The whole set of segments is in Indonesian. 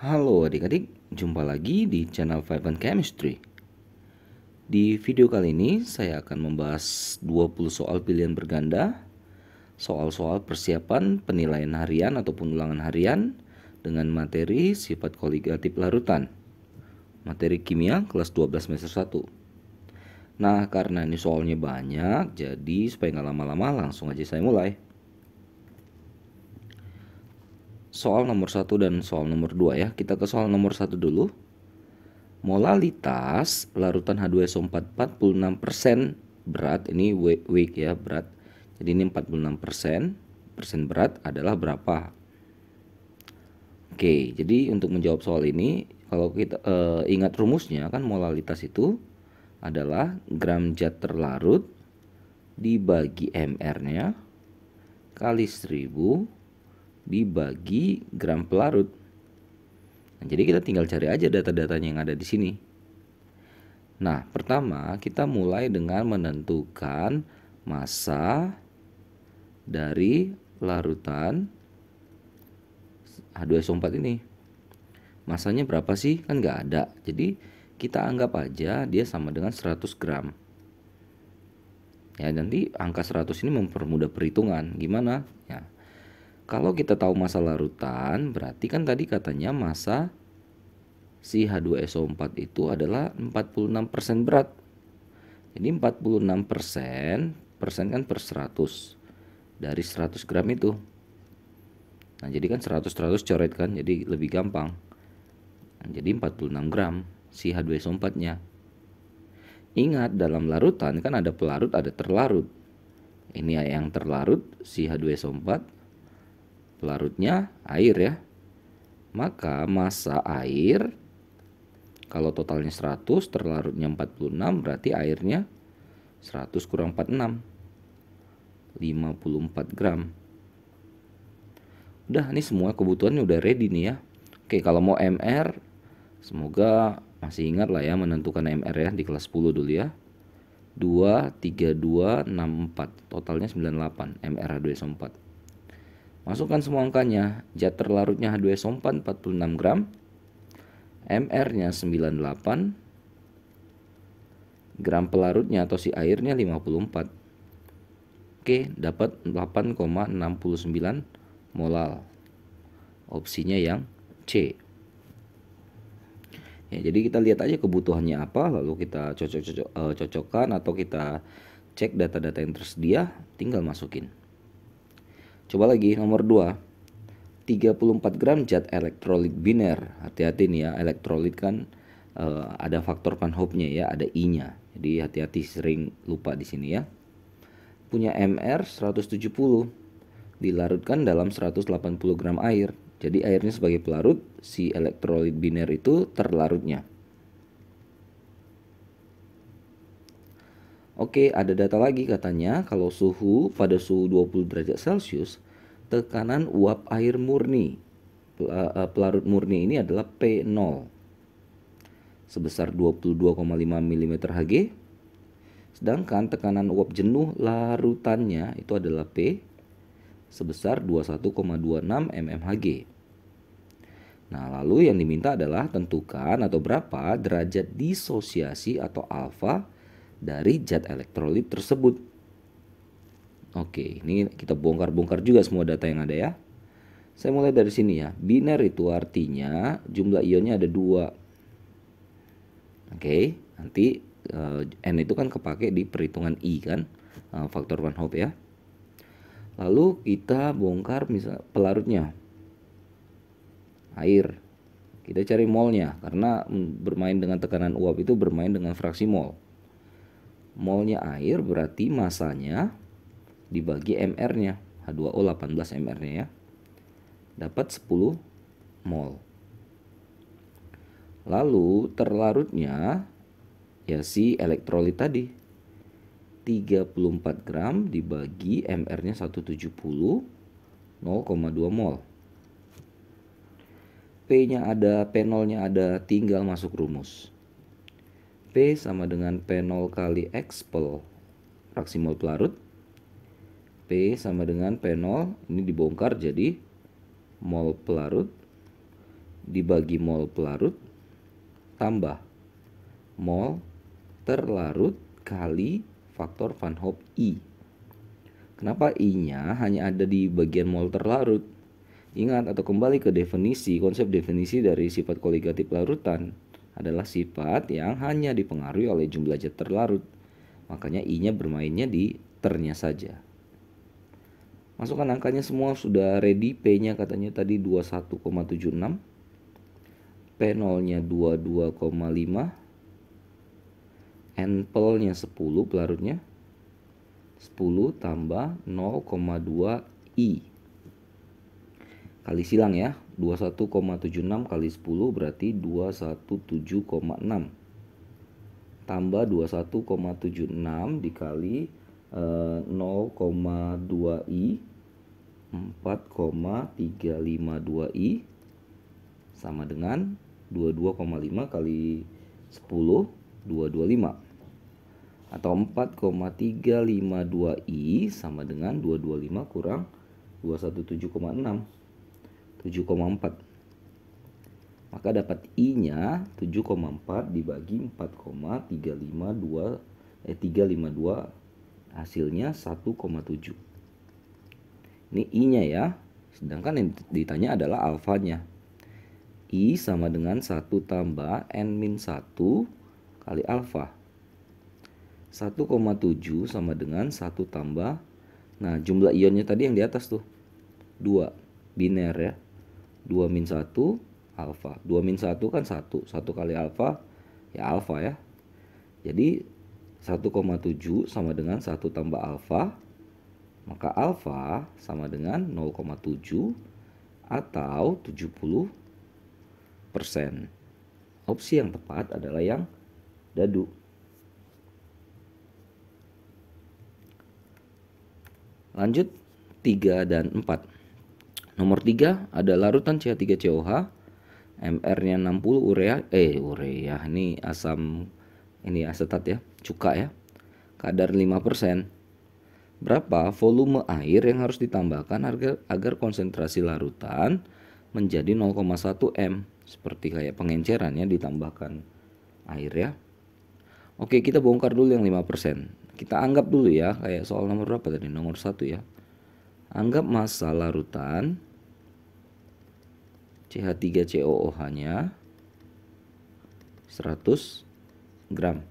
Halo adik-adik, jumpa lagi di channel Vibrant Chemistry. Di video kali ini saya akan membahas 20 soal pilihan berganda, soal-soal persiapan penilaian harian ataupun ulangan harian dengan materi sifat koligatif larutan, materi kimia kelas 12 semester 1. Nah, karena ini soalnya banyak, jadi supaya nggak lama-lama langsung aja saya mulai. Soal nomor 1 dan soal nomor 2 ya. Kita ke soal nomor 1 dulu. Molalitas larutan H2SO4 46% berat, ini weight ya, berat. Jadi ini 46%, persen berat adalah berapa? Oke, jadi untuk menjawab soal ini, kalau kita ingat rumusnya kan molalitas itu adalah gram zat terlarut dibagi mR-nya kali 1000 dibagi gram pelarut. Nah, jadi kita tinggal cari aja data-datanya yang ada di sini. Nah, pertama kita mulai dengan menentukan massa dari larutan H2SO4 ini. Massanya berapa sih? Kan nggak ada. Jadi kita anggap aja dia sama dengan 100 gram. Ya, nanti angka 100 ini mempermudah perhitungan. Gimana? Ya. Kalau kita tahu massa larutan, berarti kan tadi katanya massa si H2SO4 itu adalah 46% berat. Jadi 46%, persen kan per 100 dari 100 gram itu. Nah, jadi kan 100 coret kan, jadi lebih gampang. Nah, jadi 46 gram si H2SO4-nya. Ingat, dalam larutan kan ada pelarut, ada terlarut. Ini yang terlarut si H2SO4, pelarutnya air ya. Maka massa air, kalau totalnya 100, terlarutnya 46, berarti airnya 100 kurang 46, 54 gram. Udah, ini semua kebutuhannya udah ready nih ya. Oke, kalau mau MR, semoga masih ingat lah ya menentukan MR ya di kelas 10 dulu ya. 2, 3, 2, 6, 4. Totalnya 98 MR H2SO4. Masukkan semua angkanya. Zat terlarutnya H2SO4 46 gram. MR-nya 98. Gram pelarutnya atau si airnya 54. Oke, dapat 8,69 molal. Opsinya yang C. Ya, jadi kita lihat aja kebutuhannya apa, lalu kita cocokkan atau kita cek data-data yang tersedia, tinggal masukin. Coba lagi nomor 2. 34 gram zat elektrolit biner. Hati-hati nih ya, elektrolit kan ada faktor Van Hoff-nya ya, ada I-nya. Jadi hati-hati, sering lupa di sini ya. Punya MR 170. Dilarutkan dalam 180 gram air. Jadi airnya sebagai pelarut, si elektrolit biner itu terlarutnya. Oke, ada data lagi katanya kalau suhu pada suhu 20 derajat Celcius, tekanan uap air murni, pelarut murni ini adalah P0 sebesar 22,5 mm Hg. Sedangkan tekanan uap jenuh larutannya itu adalah P sebesar 21,26 mmHg. Nah, lalu yang diminta adalah tentukan atau berapa derajat disosiasi atau alfa dari zat elektrolit tersebut. Oke, ini kita bongkar-bongkar juga semua data yang ada ya. Saya mulai dari sini ya. Biner itu artinya jumlah ionnya ada 2. Oke, nanti N itu kan kepake di perhitungan I kan, faktor Van Hoff ya. Lalu kita bongkar misal pelarutnya, air. Kita cari molnya, karena bermain dengan tekanan uap itu bermain dengan fraksi mol. Molnya air berarti masanya dibagi mR-nya, H2O 18 mR-nya ya. Dapat 10 mol. Lalu terlarutnya ya si elektrolit tadi. 34 gram dibagi mR-nya 170, 0,2 mol. P-nya ada, P0-nya ada, tinggal masuk rumus. P sama dengan P0 kali X pel fraksi mol pelarut. P sama dengan P0, ini dibongkar jadi mol pelarut dibagi mol pelarut tambah mol terlarut kali faktor Van Hoff I. Kenapa I-nya hanya ada di bagian mol terlarut? Ingat atau kembali ke definisi, konsep definisi dari sifat koligatif larutan adalah sifat yang hanya dipengaruhi oleh jumlah zat terlarut. Makanya I-nya bermainnya di ternya saja. Masukkan angkanya semua sudah ready. P-nya katanya tadi 21,76. P0-nya 22,5. N-nya 10 pelarutnya. 10 tambah 0,2 I. Kali silang ya. 21,76 kali 10 berarti 217,6. Tambah 21,76 dikali 0,2 I 4,352 I sama dengan 22,5 kali 10 225 atau 4,352 I sama dengan 225 kurang 217,6 7,4. Maka dapat I-nya 7,4 dibagi 352 hasilnya 1,7. Ini I-nya ya. Sedangkan yang ditanya adalah alfanya. I sama dengan 1 tambah N-1 kali alfa. 1,7 sama dengan 1 tambah. Nah, jumlah ionnya tadi yang di atas tuh. 2. Biner ya. 2 min 1 alfa. 2 min 1 kan 1. 1 kali alfa ya alfa ya. Jadi 1,7 sama dengan 1 tambah alfa. Maka alfa sama dengan 0,7 atau 70%. Opsi yang tepat adalah yang dadu. Lanjut 3 dan 4. Nomor 3 ada larutan CH3COH, MR-nya 60 urea ini asam ini asetat ya, cuka ya. Kadar 5%. Berapa volume air yang harus ditambahkan agar konsentrasi larutan menjadi 0,1 M? Seperti kayak pengenceran ya, ditambahkan air ya. Oke, kita bongkar dulu yang 5%. Kita anggap dulu ya, kayak soal nomor berapa tadi? Nomor 1 ya. Anggap massa larutan CH3COOH-nya 100 gram.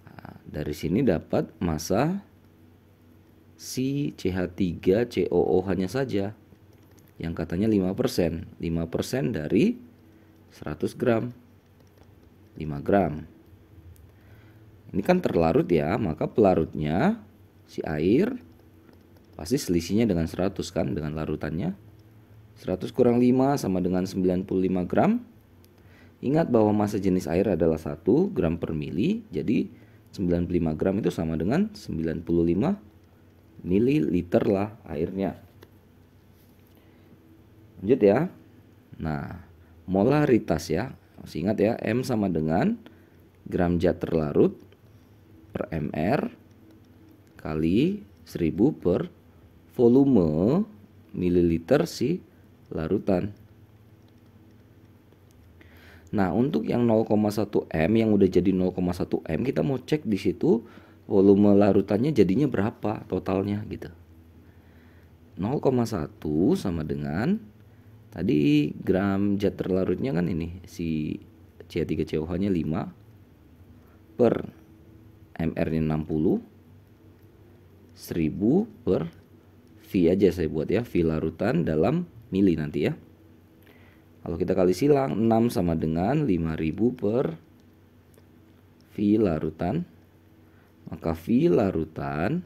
Nah, dari sini dapat massa si CH3COOH-nya saja yang katanya 5%. 5% dari 100 gram. 5 gram. Ini kan terlarut ya, maka pelarutnya si air pasti selisihnya dengan 100 kan, dengan larutannya. 100 kurang 5 sama dengan 95 gram. Ingat bahwa massa jenis air adalah 1 gram per mili, jadi 95 gram itu sama dengan 95 mililiter lah airnya. Lanjut ya. Nah, molaritas ya. Masih ingat ya, M sama dengan gram zat terlarut per mr kali 1000 per volume mililiter si larutan. Nah, untuk yang 0,1 M yang udah jadi 0,1 M, kita mau cek di situ volume larutannya jadinya berapa totalnya gitu. 0,1 sama dengan tadi gram zat terlarutnya kan ini si CH3COH-nya 5 per mr-nya 60, 1000 per V aja saya buat ya, V larutan dalam mili nanti ya. Kalau kita kali silang 6 sama dengan 5000 per V larutan. Maka V larutan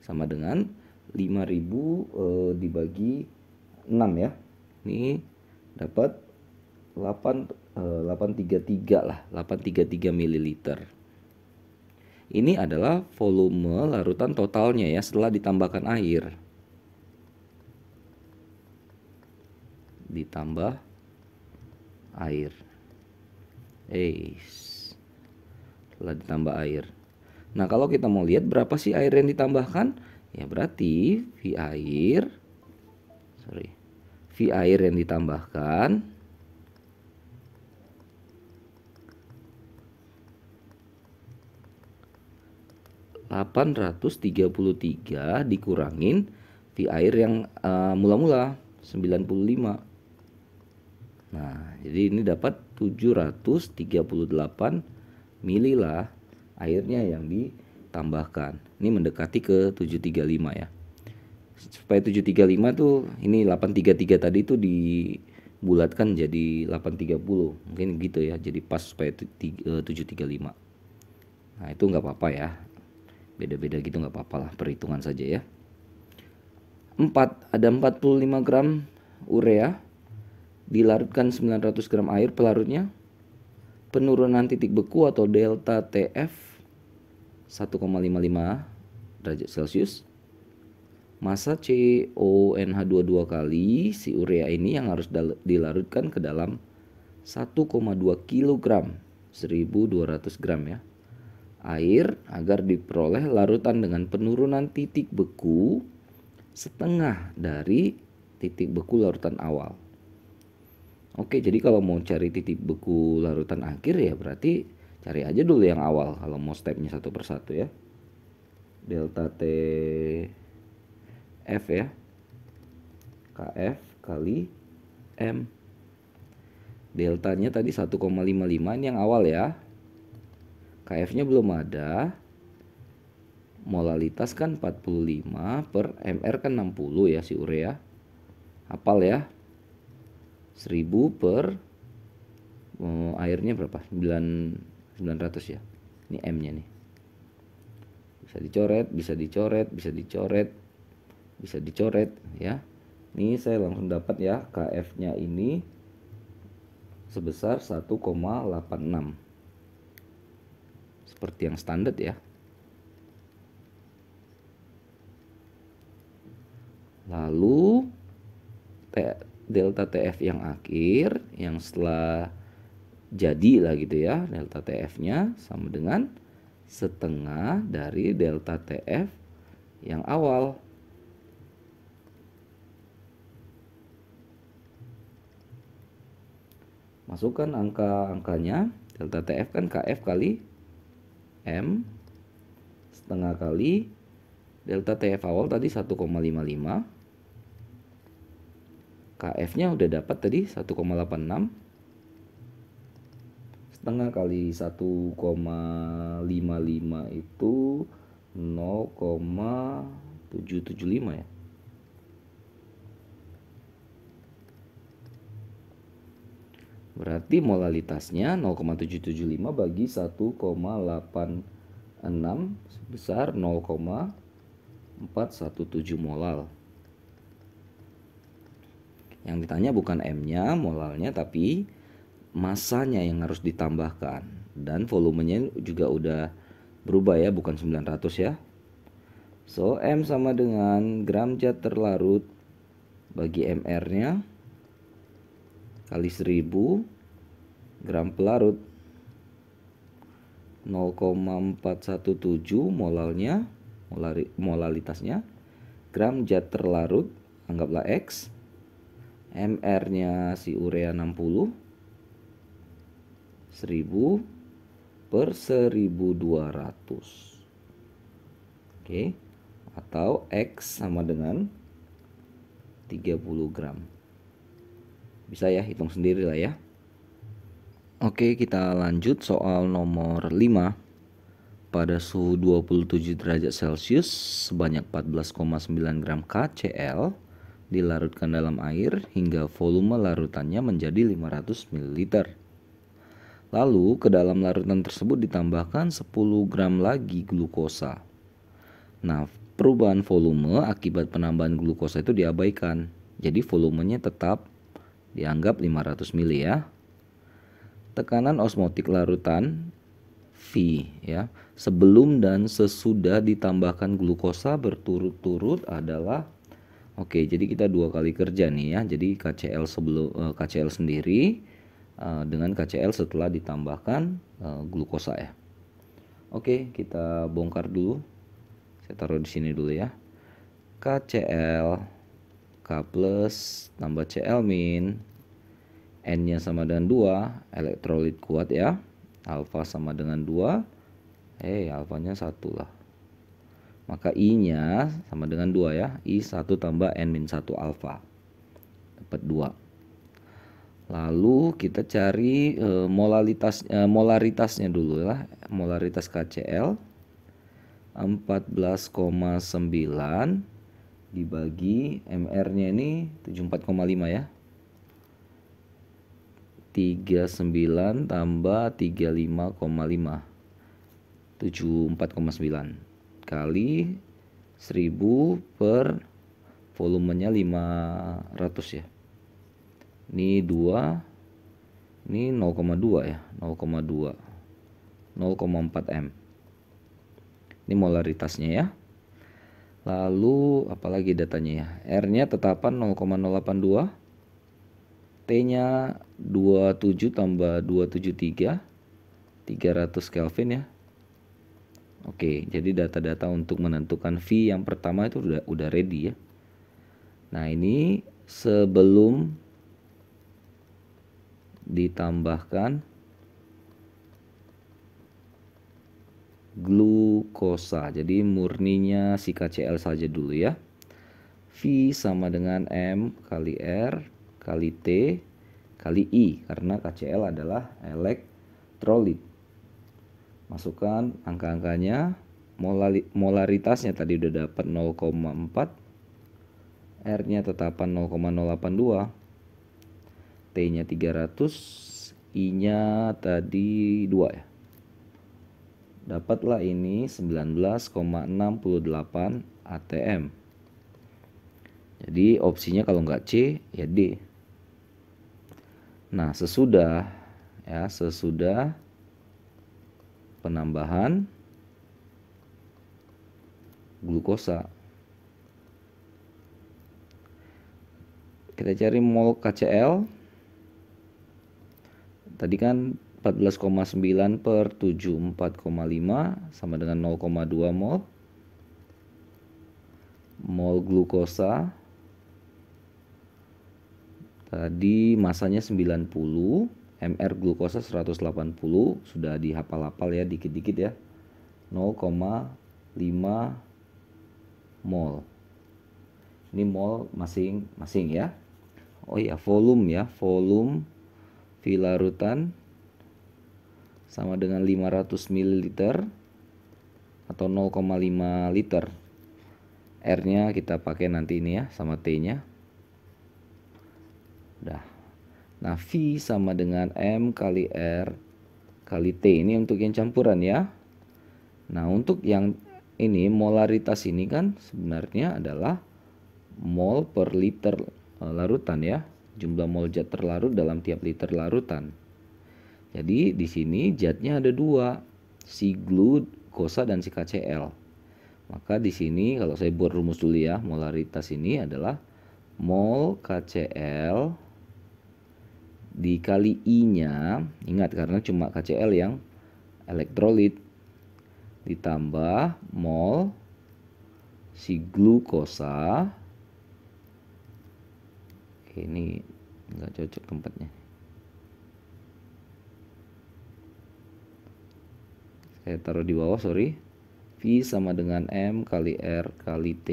sama dengan 5000 dibagi 6 ya. Ini dapat 833 lah, 833 mililiter. Ini adalah volume larutan totalnya ya setelah ditambahkan air. Ditambah air. Setelah ditambah air. Nah, kalau kita mau lihat berapa sih air yang ditambahkan? Ya berarti V V air yang ditambahkan (833) dikurangin V air yang mula-mula 95. Nah, jadi ini dapat 738 mili lah airnya yang ditambahkan. Ini mendekati ke 735 ya. Supaya 735 tuh ini 833 tadi tuh dibulatkan jadi 830. Mungkin gitu ya. Jadi pas supaya 735. Nah, itu nggak apa-apa ya. Beda-beda gitu nggak apa-apa lah, perhitungan saja ya. 4, ada 45 gram urea dilarutkan 900 gram air pelarutnya. Penurunan titik beku atau delta TF 1,55 derajat Celcius. Massa CONH22 kali si urea ini yang harus dilarutkan ke dalam 1,2 kg 1200 gram ya air agar diperoleh larutan dengan penurunan titik beku setengah dari titik beku larutan awal. Oke, jadi kalau mau cari titik beku larutan akhir ya berarti cari aja dulu yang awal kalau mau stepnya satu persatu ya. Delta TF ya, KF kali M. Deltanya tadi 1,55 ini yang awal ya. KF-nya belum ada. Molalitas kan 45 per MR kan 60 ya si urea. Hafal ya. 1000 per airnya berapa? 900 ya. Ini M-nya nih. Bisa dicoret, bisa dicoret, bisa dicoret, bisa dicoret ya. Ini saya langsung dapat ya KF-nya ini sebesar 1,86. Seperti yang standar ya. Lalu delta TF yang akhir yang setelah jadi lah gitu ya, delta TF-nya sama dengan setengah dari delta TF yang awal. Masukkan angka-angkanya. Delta TF kan KF kali M setengah kali delta TF awal tadi 1,55. KF-nya udah dapat tadi 1,86. Setengah kali 1,55 itu 0,775 ya. Berarti molalitasnya 0,775 bagi 1,86 sebesar 0,417 molal. Yang ditanya bukan M-nya, molalnya, tapi masanya yang harus ditambahkan. Dan volumenya juga udah berubah ya, bukan 900 ya. So, M sama dengan gram zat terlarut bagi MR-nya kali 1000 gram pelarut. 0,417 molalnya, molalitasnya. Gram zat terlarut, anggaplah X. MR-nya si urea 60. 1000 per 1200. Oke. Atau X sama dengan 30 gram. Bisa ya, hitung sendiri lah ya. Oke, kita lanjut soal nomor 5. Pada suhu 27 derajat Celcius sebanyak 14,9 gram KCl dilarutkan dalam air hingga volume larutannya menjadi 500 ml. Lalu ke dalam larutan tersebut ditambahkan 10 gram lagi glukosa. Nah, perubahan volume akibat penambahan glukosa itu diabaikan. Jadi volumenya tetap dianggap 500 ml ya. Tekanan osmotik larutan V ya, sebelum dan sesudah ditambahkan glukosa berturut-turut adalah oke, jadi kita dua kali kerja nih ya. Jadi KCl sebelum KCl sendiri dengan KCl setelah ditambahkan glukosa ya. Oke, kita bongkar dulu. Saya taruh di sini dulu ya. KCl K plus tambah Cl min. N-nya sama dengan 2, elektrolit kuat ya. Alfa sama dengan 2. Alfanya 1 lah. Maka I-nya sama dengan 2 ya. I1 tambah N-1 alfa. Dapat 2. Lalu kita cari molaritasnya dulu lah. Molaritas KCl 14,9 dibagi MR-nya ini 74,5 ya. 39 tambah 35,5 74,9 kali 1000 per volumenya 500 ya. Ini 2, ini 0,2 ya, 0,2 0,4 M. Ini molaritasnya ya. Lalu apalagi datanya ya. R-nya tetapan 0,082. T-nya 27 tambah 273 300 Kelvin ya. Oke, jadi data-data untuk menentukan V yang pertama itu udah ready ya. Nah, ini sebelum ditambahkan glukosa. Jadi murninya si KCl saja dulu ya. V sama dengan M kali R kali T kali I, karena KCl adalah elektrolit. Masukkan angka-angkanya. Molaritasnya tadi udah dapat 0,4. R-nya tetapan 0,082. T-nya 300. I-nya tadi 2 ya. Dapatlah ini 19,68 atm. Jadi opsinya kalau nggak C ya D. Nah, sesudah penambahan glukosa, kita cari mol KCl. Tadi kan 14,9 per 74,5 sama dengan 0,2 mol. Mol glukosa tadi masanya 90, MR glukosa 180, sudah dihafal-hafal ya dikit-dikit ya. 0,5 mol. Ini mol masing-masing ya. Oh ya, volume ya, volume V larutan sama dengan 500 ml atau 0,5 liter. R-nya kita pakai nanti ini ya, sama T-nya. Udah. Nah, V sama dengan M kali R kali T. Ini untuk yang campuran ya. Nah, untuk yang ini molaritas ini kan sebenarnya adalah mol per liter larutan ya. Jumlah mol zat terlarut dalam tiap liter larutan. Jadi di sini zatnya ada 2, si glukosa dan si KCl. Maka di sini kalau saya buat rumus dulu ya, molaritas ini adalah mol KCl dikali I-nya, ingat karena cuma KCl yang elektrolit, ditambah mol si glukosa. Ini nggak cocok tempatnya, saya taruh di bawah, sorry. V sama dengan M kali R kali T.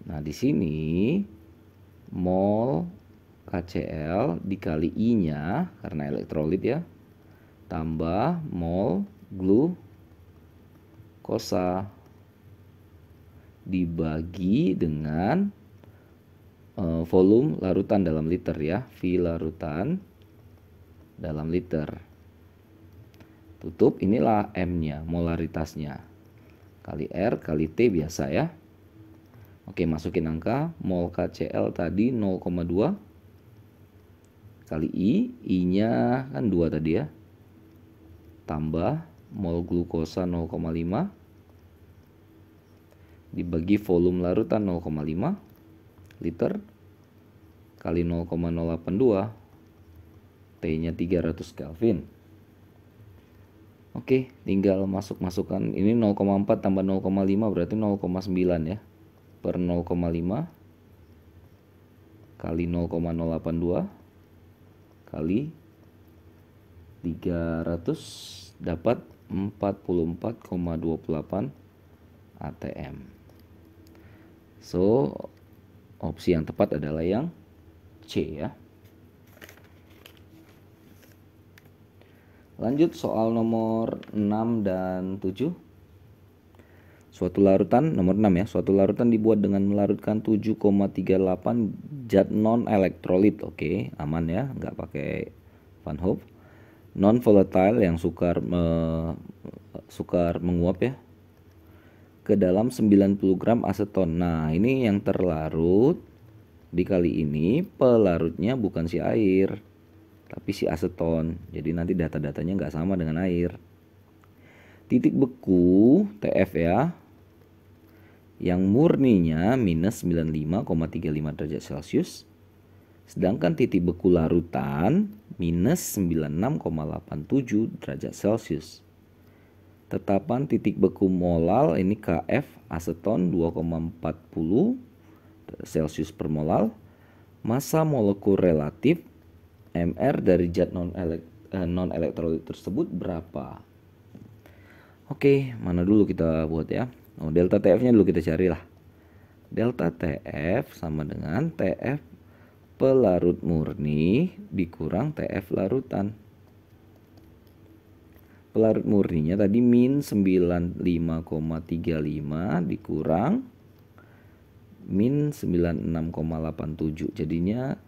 Nah, di sini mol KCl dikali I-nya karena elektrolit ya, tambah mol glukosa dibagi dengan volume larutan dalam liter ya, V larutan dalam liter. Tutup, inilah M-nya, molaritasnya. Kali R kali T biasa ya. Oke, masukin angka. Mol KCl tadi 0,2 kali I-nya kan 2 tadi ya. Tambah mol glukosa 0,5 dibagi volume larutan 0,5 liter kali 0,082, T-nya 300 Kelvin. Oke, tinggal masukkan ini 0,4 tambah 0,5 berarti 0,9 ya. Per 0,5 kali 0,082 kali 300 dapat 44,28 ATM. So, opsi yang tepat adalah yang C ya. Lanjut soal nomor 6 dan 7. Suatu larutan, nomor 6 ya. Suatu larutan dibuat dengan melarutkan 7,38 zat non elektrolit. Oke, aman ya, nggak pakai Van Hoff. Non volatile yang sukar menguap ya, ke dalam 90 gram aseton. Nah, ini yang terlarut. Di kali ini pelarutnya bukan si air, tapi si aseton. Jadi nanti data-datanya nggak sama dengan air. Titik beku TF ya, yang murninya minus 95,35 derajat Celcius, sedangkan titik beku larutan minus 96,87 derajat Celcius. Tetapan titik beku molal ini Kf aseton 2,40 Celcius per molal. Massa molekul relatif Mr dari zat non elektrolit tersebut berapa? Oke, mana dulu kita buat ya. Oh, delta TF nya dulu kita carilah. Delta TF sama dengan TF pelarut murni dikurang TF larutan. Pelarut murninya tadi min 95,35 dikurang min 96,87, jadinya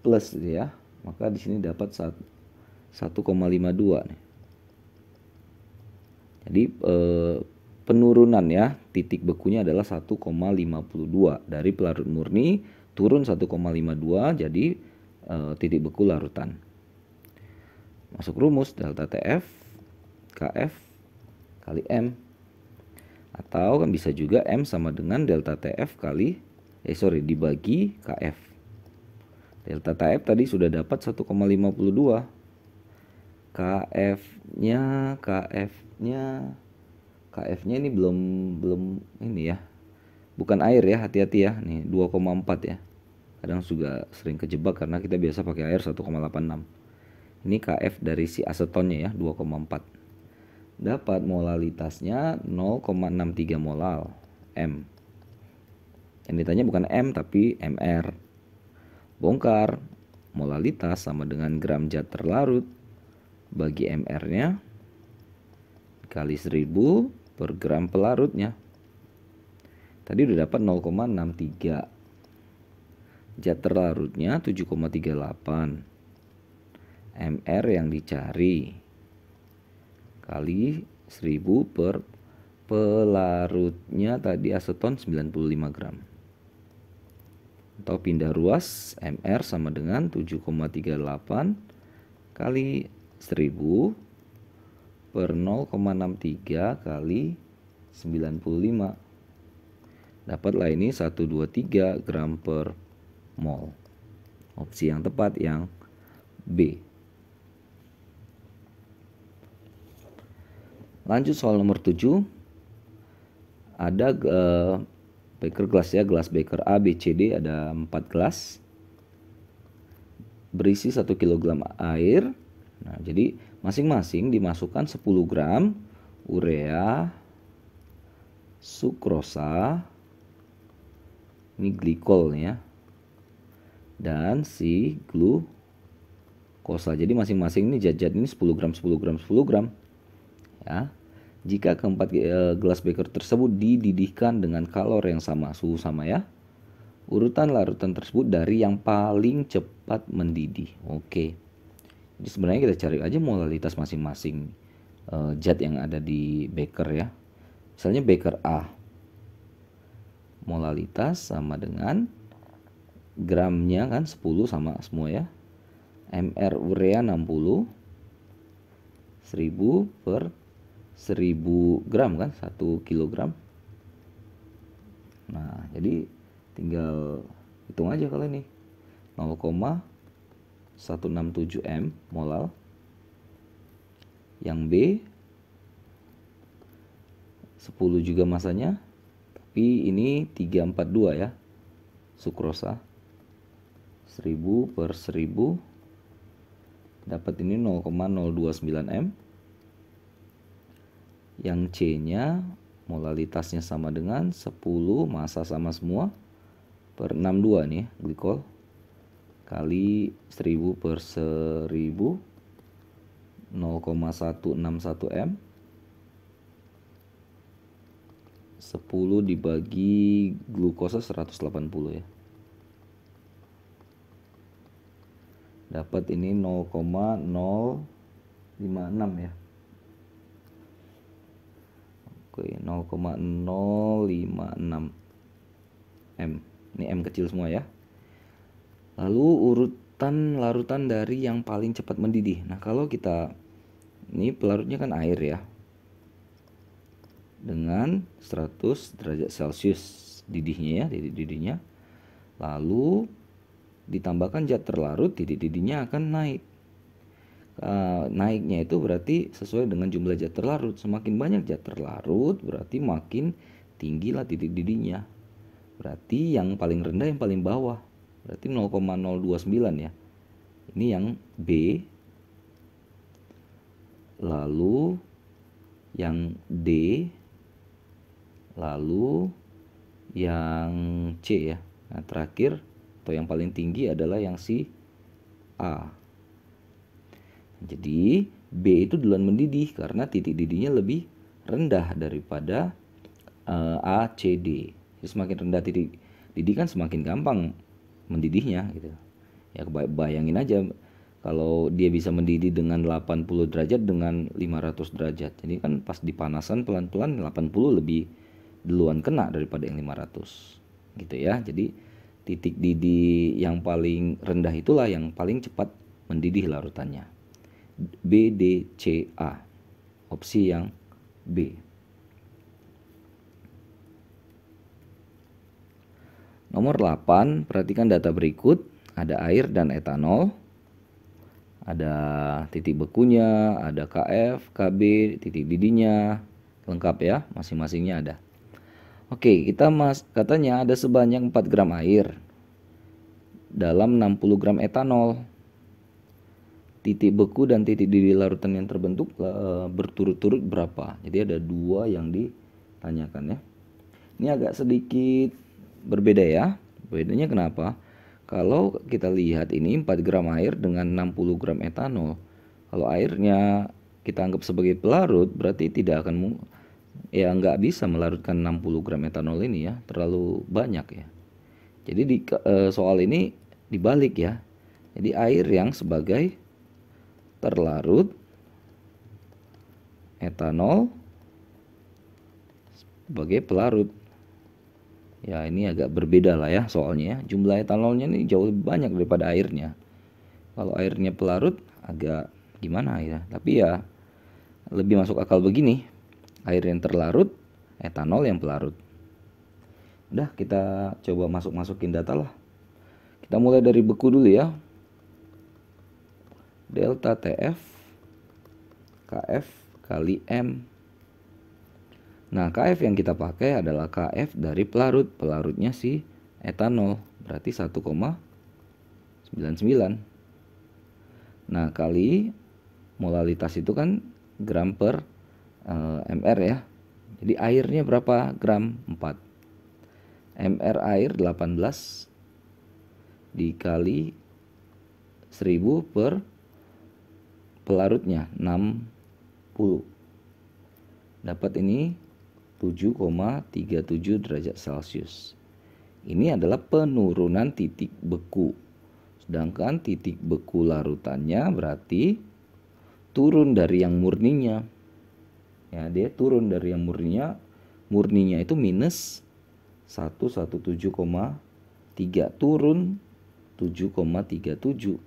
plus ya. Maka di sini dapat 1,52 nih. Jadi penurunan ya, titik bekunya adalah 1,52 dari pelarut murni turun 1,52 jadi titik beku larutan. Masuk rumus delta TF KF kali M, atau kan bisa juga M sama dengan delta TF kali dibagi KF. Delta TF tadi sudah dapat 1,52. KF-nya ini belum ini ya. Bukan air ya, hati-hati ya. Nih 2,4 ya. Kadang juga sering kejebak karena kita biasa pakai air 1,86. Ini KF dari si asetonnya ya, 2,4. Dapat molalitasnya 0,63 molal M. Yang ditanya bukan M tapi Mr. Bongkar molalitas sama dengan gram zat terlarut bagi Mr-nya kali 1000 per gram pelarutnya. Tadi udah dapat 0,63. Zat terlarutnya 7,38. Mr yang dicari kali 1000 per pelarutnya tadi aseton 95 gram. Atau pindah ruas, Mr sama dengan 7,38 kali 1000 per 0,63 kali 95. Dapatlah ini 123 gram per mol. Opsi yang tepat yang B. Lanjut soal nomor 7. Ada beker gelas ya, gelas beker A, B, C, D, ada 4 gelas berisi 1 kg air. Nah, jadi masing-masing dimasukkan 10 gram urea, sukrosa, ini glikol ya, dan si glukosa. Jadi masing-masing ini zat-zat ini 10 gram, 10 gram, 10 gram ya. Jika keempat gelas beker tersebut dididihkan dengan kalor yang sama, suhu sama ya, urutan larutan tersebut dari yang paling cepat mendidih. Oke. Jadi sebenarnya kita cari aja molalitas masing-masing zat yang ada di beker ya. Misalnya beker A, molalitas sama dengan gramnya kan 10 sama semua ya. Mr urea 60, 1000 per 1000 gram kan, 1 kilogram. Nah, jadi tinggal hitung aja kalau ini 0,167 M molal. Yang B 10 juga masanya, tapi ini 342 ya, sukrosa. 1000 per 1000 dapat ini 0,029 M. Yang C nya molalitasnya sama dengan 10, massa sama semua, per 62 nih glikol, kali 1000 per 1000 0,161 M. 10 dibagi glukosa 180 ya. Dapat ini 0,056 ya. Oke, 0,056 M. Ini M kecil semua ya. Lalu urutan larutan dari yang paling cepat mendidih. Nah, kalau kita ini pelarutnya kan air ya. Dengan 100 derajat Celcius didihnya ya, titik didihnya. Lalu ditambahkan zat terlarut, titik didihnya akan naik. Naiknya itu berarti sesuai dengan jumlah zat terlarut. Semakin banyak zat terlarut berarti makin tinggilah titik didihnya. Berarti yang paling rendah yang paling bawah. Berarti 0,029 ya. Ini yang B. Lalu yang D. Lalu yang C ya. Nah, terakhir atau yang paling tinggi adalah yang si A. Jadi B itu duluan mendidih karena titik didihnya lebih rendah daripada A, C, D. Jadi semakin rendah titik didih kan semakin gampang mendidihnya gitu. Ya bayangin aja kalau dia bisa mendidih dengan 80 derajat dengan 500 derajat. Jadi kan pas dipanasan pelan-pelan 80 lebih duluan kena daripada yang 500. Gitu ya. Jadi titik didih yang paling rendah itulah yang paling cepat mendidih larutannya. B, D, C, A. Opsi yang B. Nomor 8, perhatikan data berikut. Ada air dan etanol. Ada titik bekunya, ada KF, KB, titik didihnya. Lengkap ya, masing-masingnya ada. Oke, katanya ada sebanyak 4 gram air dalam 60 gram etanol. Titik beku dan titik didih larutan yang terbentuk berturut-turut berapa? Jadi ada dua yang ditanyakan ya. Ini agak sedikit berbeda ya. Bedanya kenapa? Kalau kita lihat ini 4 gram air dengan 60 gram etanol. Kalau airnya kita anggap sebagai pelarut, berarti tidak akan nggak bisa melarutkan 60 gram etanol ini ya, terlalu banyak ya. Jadi di soal ini dibalik ya. Jadi air yang sebagai terlarut, etanol sebagai pelarut. Ya ini agak berbeda lah ya soalnya ya. Jumlah etanolnya ini jauh lebih banyak daripada airnya. Kalau airnya pelarut agak gimana ya. Tapi ya lebih masuk akal begini. Air yang terlarut, etanol yang pelarut. Udah kita coba masukin data lah. Kita mulai dari beku dulu ya. Delta TF KF kali M. Nah, KF yang kita pakai adalah KF dari pelarut. Pelarutnya si etanol. Berarti 1,99. Nah, kali molalitas itu kan gram per mr ya. Jadi airnya berapa gram? 4. mr air 18 dikali 1000 per pelarutnya 60. Dapat ini 7,37 derajat Celcius. Ini adalah penurunan titik beku. Sedangkan titik beku larutannya berarti turun dari yang murninya. Ya, dia turun dari yang murninya. Murninya itu minus 117,3, turun 7,37.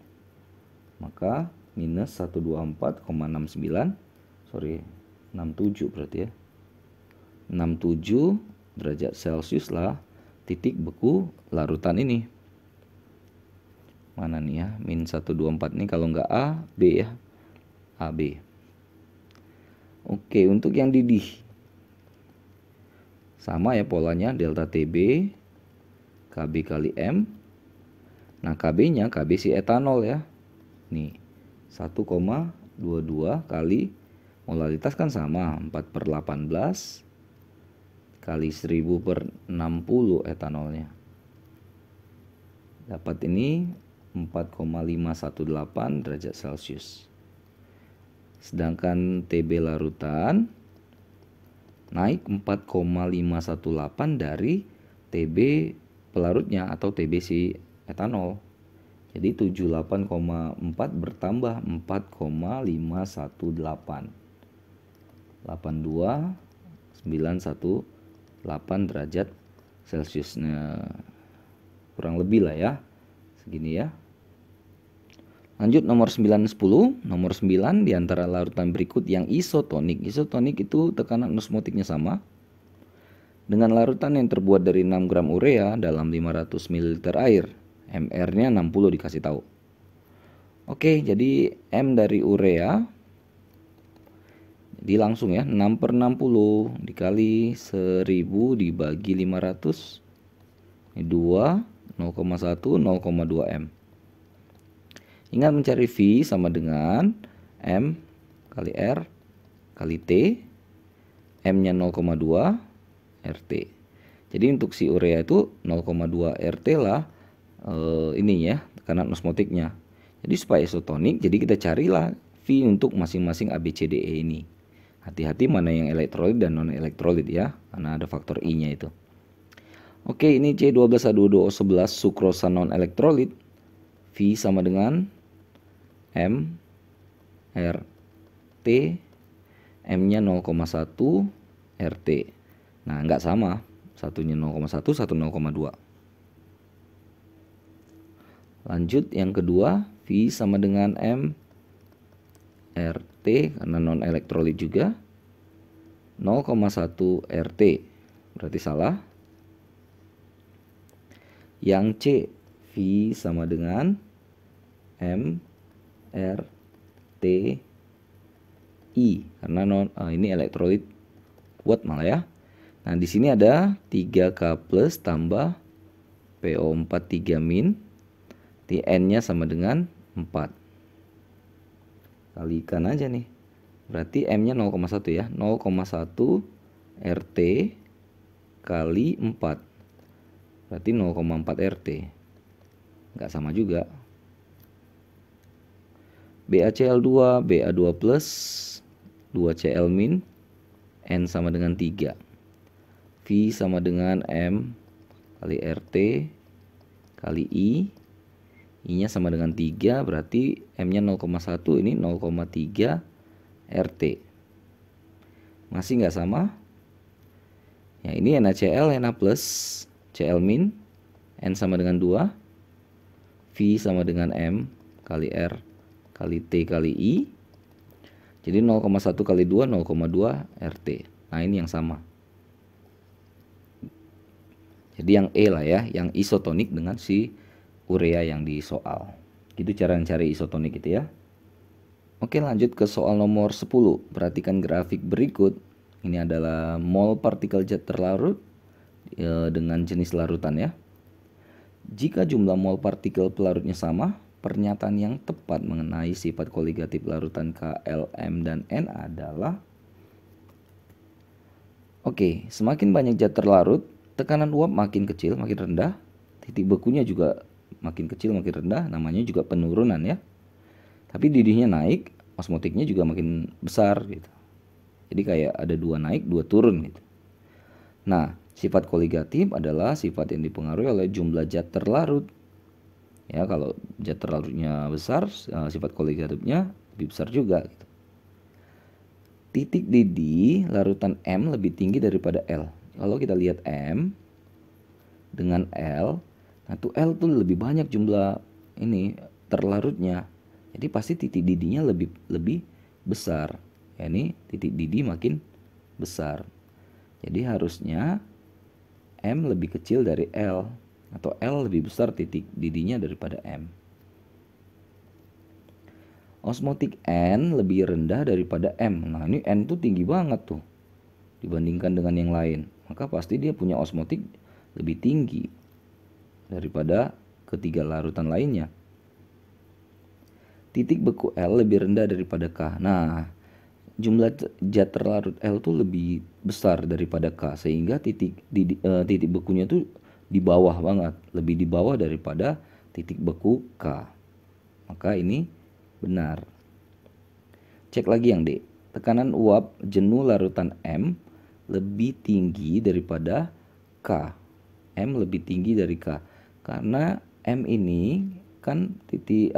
Maka minus 124,69. 67 berarti ya. 67 derajat Celcius lah titik beku larutan ini. Mana nih ya? Min 124 nih kalau nggak A, B ya. AB. Oke, untuk yang didih sama ya polanya, delta TB KB kali M. Nah, KB-nya KB si etanol ya. Nih, 1,22 kali molaritas kan sama, 4/18 kali 1000/60 etanolnya. Dapat ini 4,518 derajat Celcius. Sedangkan TB larutan naik 4,518 dari TB pelarutnya atau TB si etanol. Jadi 78,4 bertambah 4,518. 82,918 derajat Celcius. Nah, kurang lebih lah ya. Segini ya. Lanjut nomor 9 10. Nomor 9 di antara larutan berikut yang isotonik. Isotonik itu tekanan osmotiknya sama dengan larutan yang terbuat dari 6 gram urea dalam 500 ml air. MR-nya 60 dikasih tahu. Oke, jadi M dari urea jadi langsung ya 6/60 dikali 1000 dibagi 500. Ini 2, 0,1, 0,2 M. Ingat mencari V sama dengan M kali R kali T. M-nya 0,2 RT. Jadi untuk si urea itu 0,2 RT lah ini ya, tekanan osmotiknya. Jadi supaya isotonik, jadi kita carilah V untuk masing-masing ABCDE ini. Hati-hati mana yang elektrolit dan non elektrolit ya, karena ada faktor I-nya itu. Oke, ini C12H22O11 sukrosa non elektrolit. V sama dengan M R T. M-nya 0,1 RT. Nah, nggak sama. Satunya 0,1, satu 0,2. Lanjut yang kedua, V sama dengan M RT karena non elektrolit juga. 0,1 RT. Berarti salah. Yang C, V sama dengan M R T I karena ini elektrolit kuat malah ya. Nah, di sini ada 3K plus tambah PO4 3-. Tn-nya sama dengan 4. Kalikan aja nih. Berarti M-nya 0,1 ya. 0,1 RT kali 4. Berarti 0,4 RT. Nggak sama juga. BaCl2, Ba2 plus 2Cl min. N sama dengan 3. V sama dengan M kali RT kali I. I-nya sama dengan 3, berarti M-nya 0,1, ini 0,3 RT. Masih nggak sama? Ya, ini NaCl, Na plus, Cl min, N sama dengan 2, V sama dengan M kali R kali T kali I. Jadi 0,1 kali 2, 0,2 RT. Nah, ini yang sama. Jadi yang E lah ya, yang isotonik dengan si urea yang di soal. Gitu cara mencari isotonik itu ya. Oke, lanjut ke soal nomor 10. Perhatikan grafik berikut. Ini adalah mol partikel zat terlarut dengan jenis larutan ya. Jika jumlah mol partikel pelarutnya sama, pernyataan yang tepat mengenai sifat koligatif larutan K, L, M, dan N adalah oke, semakin banyak zat terlarut, tekanan uap makin kecil, makin rendah. Titik bekunya juga makin kecil, makin rendah. Namanya juga penurunan ya. Tapi didihnya naik, osmotiknya juga makin besar gitu. Jadi kayak ada 2 naik, 2 turun gitu. Nah, sifat koligatif adalah sifat yang dipengaruhi oleh jumlah zat terlarut. Ya, kalau zat terlarutnya besar, sifat koligatifnya lebih besar juga gitu. Titik didih larutan M lebih tinggi daripada L. Kalau kita lihat M dengan L, nah tuh L tuh lebih banyak jumlah ini terlarutnya. Jadi pasti titik didihnya lebih besar. Ya, ini titik didih makin besar. Jadi harusnya M lebih kecil dari L atau L lebih besar titik didihnya daripada M. Osmotik N lebih rendah daripada M. Nah, ini N tuh tinggi banget tuh dibandingkan dengan yang lain. Maka pasti dia punya osmotik lebih tinggi daripada ketiga larutan lainnya. Titik beku L lebih rendah daripada K. Nah, jumlah zat terlarut L tuh lebih besar daripada K, sehingga titik bekunya tuh di bawah banget, lebih di bawah daripada titik beku K. Maka ini benar. Cek lagi yang D. Tekanan uap jenuh larutan M lebih tinggi daripada K. M lebih tinggi dari K. Karena M ini kan titik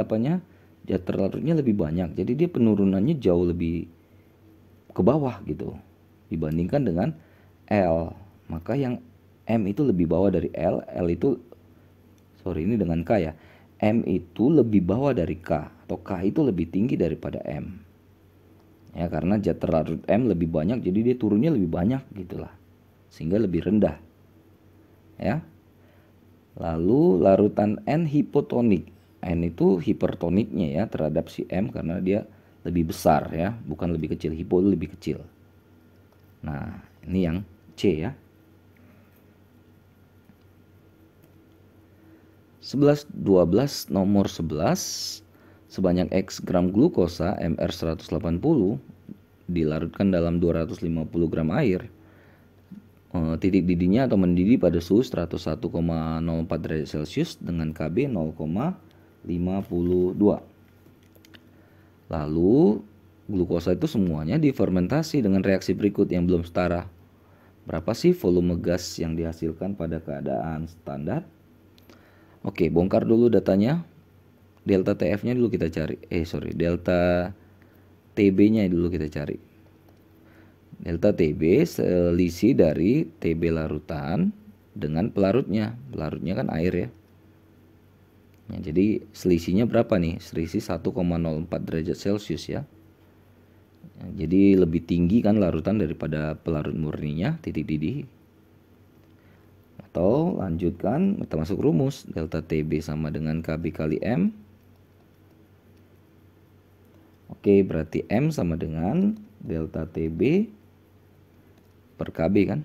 zat terlarutnya lebih banyak, jadi dia penurunannya jauh lebih ke bawah gitu dibandingkan dengan L. Maka yang M itu lebih bawah dari L. Ini dengan K ya. M itu lebih bawah dari K, atau K itu lebih tinggi daripada M. Ya, karena zat terlarut M lebih banyak, jadi dia turunnya lebih banyak gitulah, sehingga lebih rendah. Ya. Lalu larutan N hipotonik. N itu hipertoniknya ya terhadap si M, karena dia lebih besar ya, bukan lebih kecil. Hipo itu lebih kecil. Nah, ini yang C ya. 11-12 nomor 11, sebanyak X gram glukosa MR 180 dilarutkan dalam 250 gram air. Titik didihnya atau mendidih pada suhu 101,04 derajat Celcius dengan KB 0,52. Lalu glukosa itu semuanya difermentasi dengan reaksi berikut yang belum setara. Berapa sih volume gas yang dihasilkan pada keadaan standar? Oke, bongkar dulu datanya. Delta TF-nya dulu kita cari. Delta TB-nya dulu kita cari. Delta TB selisih dari TB larutan dengan pelarutnya. Pelarutnya kan air ya. Jadi selisihnya berapa nih? Selisih 1,04 derajat Celcius ya. Jadi lebih tinggi kan larutan daripada pelarut murninya, titik didih. Atau lanjutkan, kita masuk rumus. Delta TB sama dengan KB kali M. Oke, berarti M sama dengan delta TB per KB kan.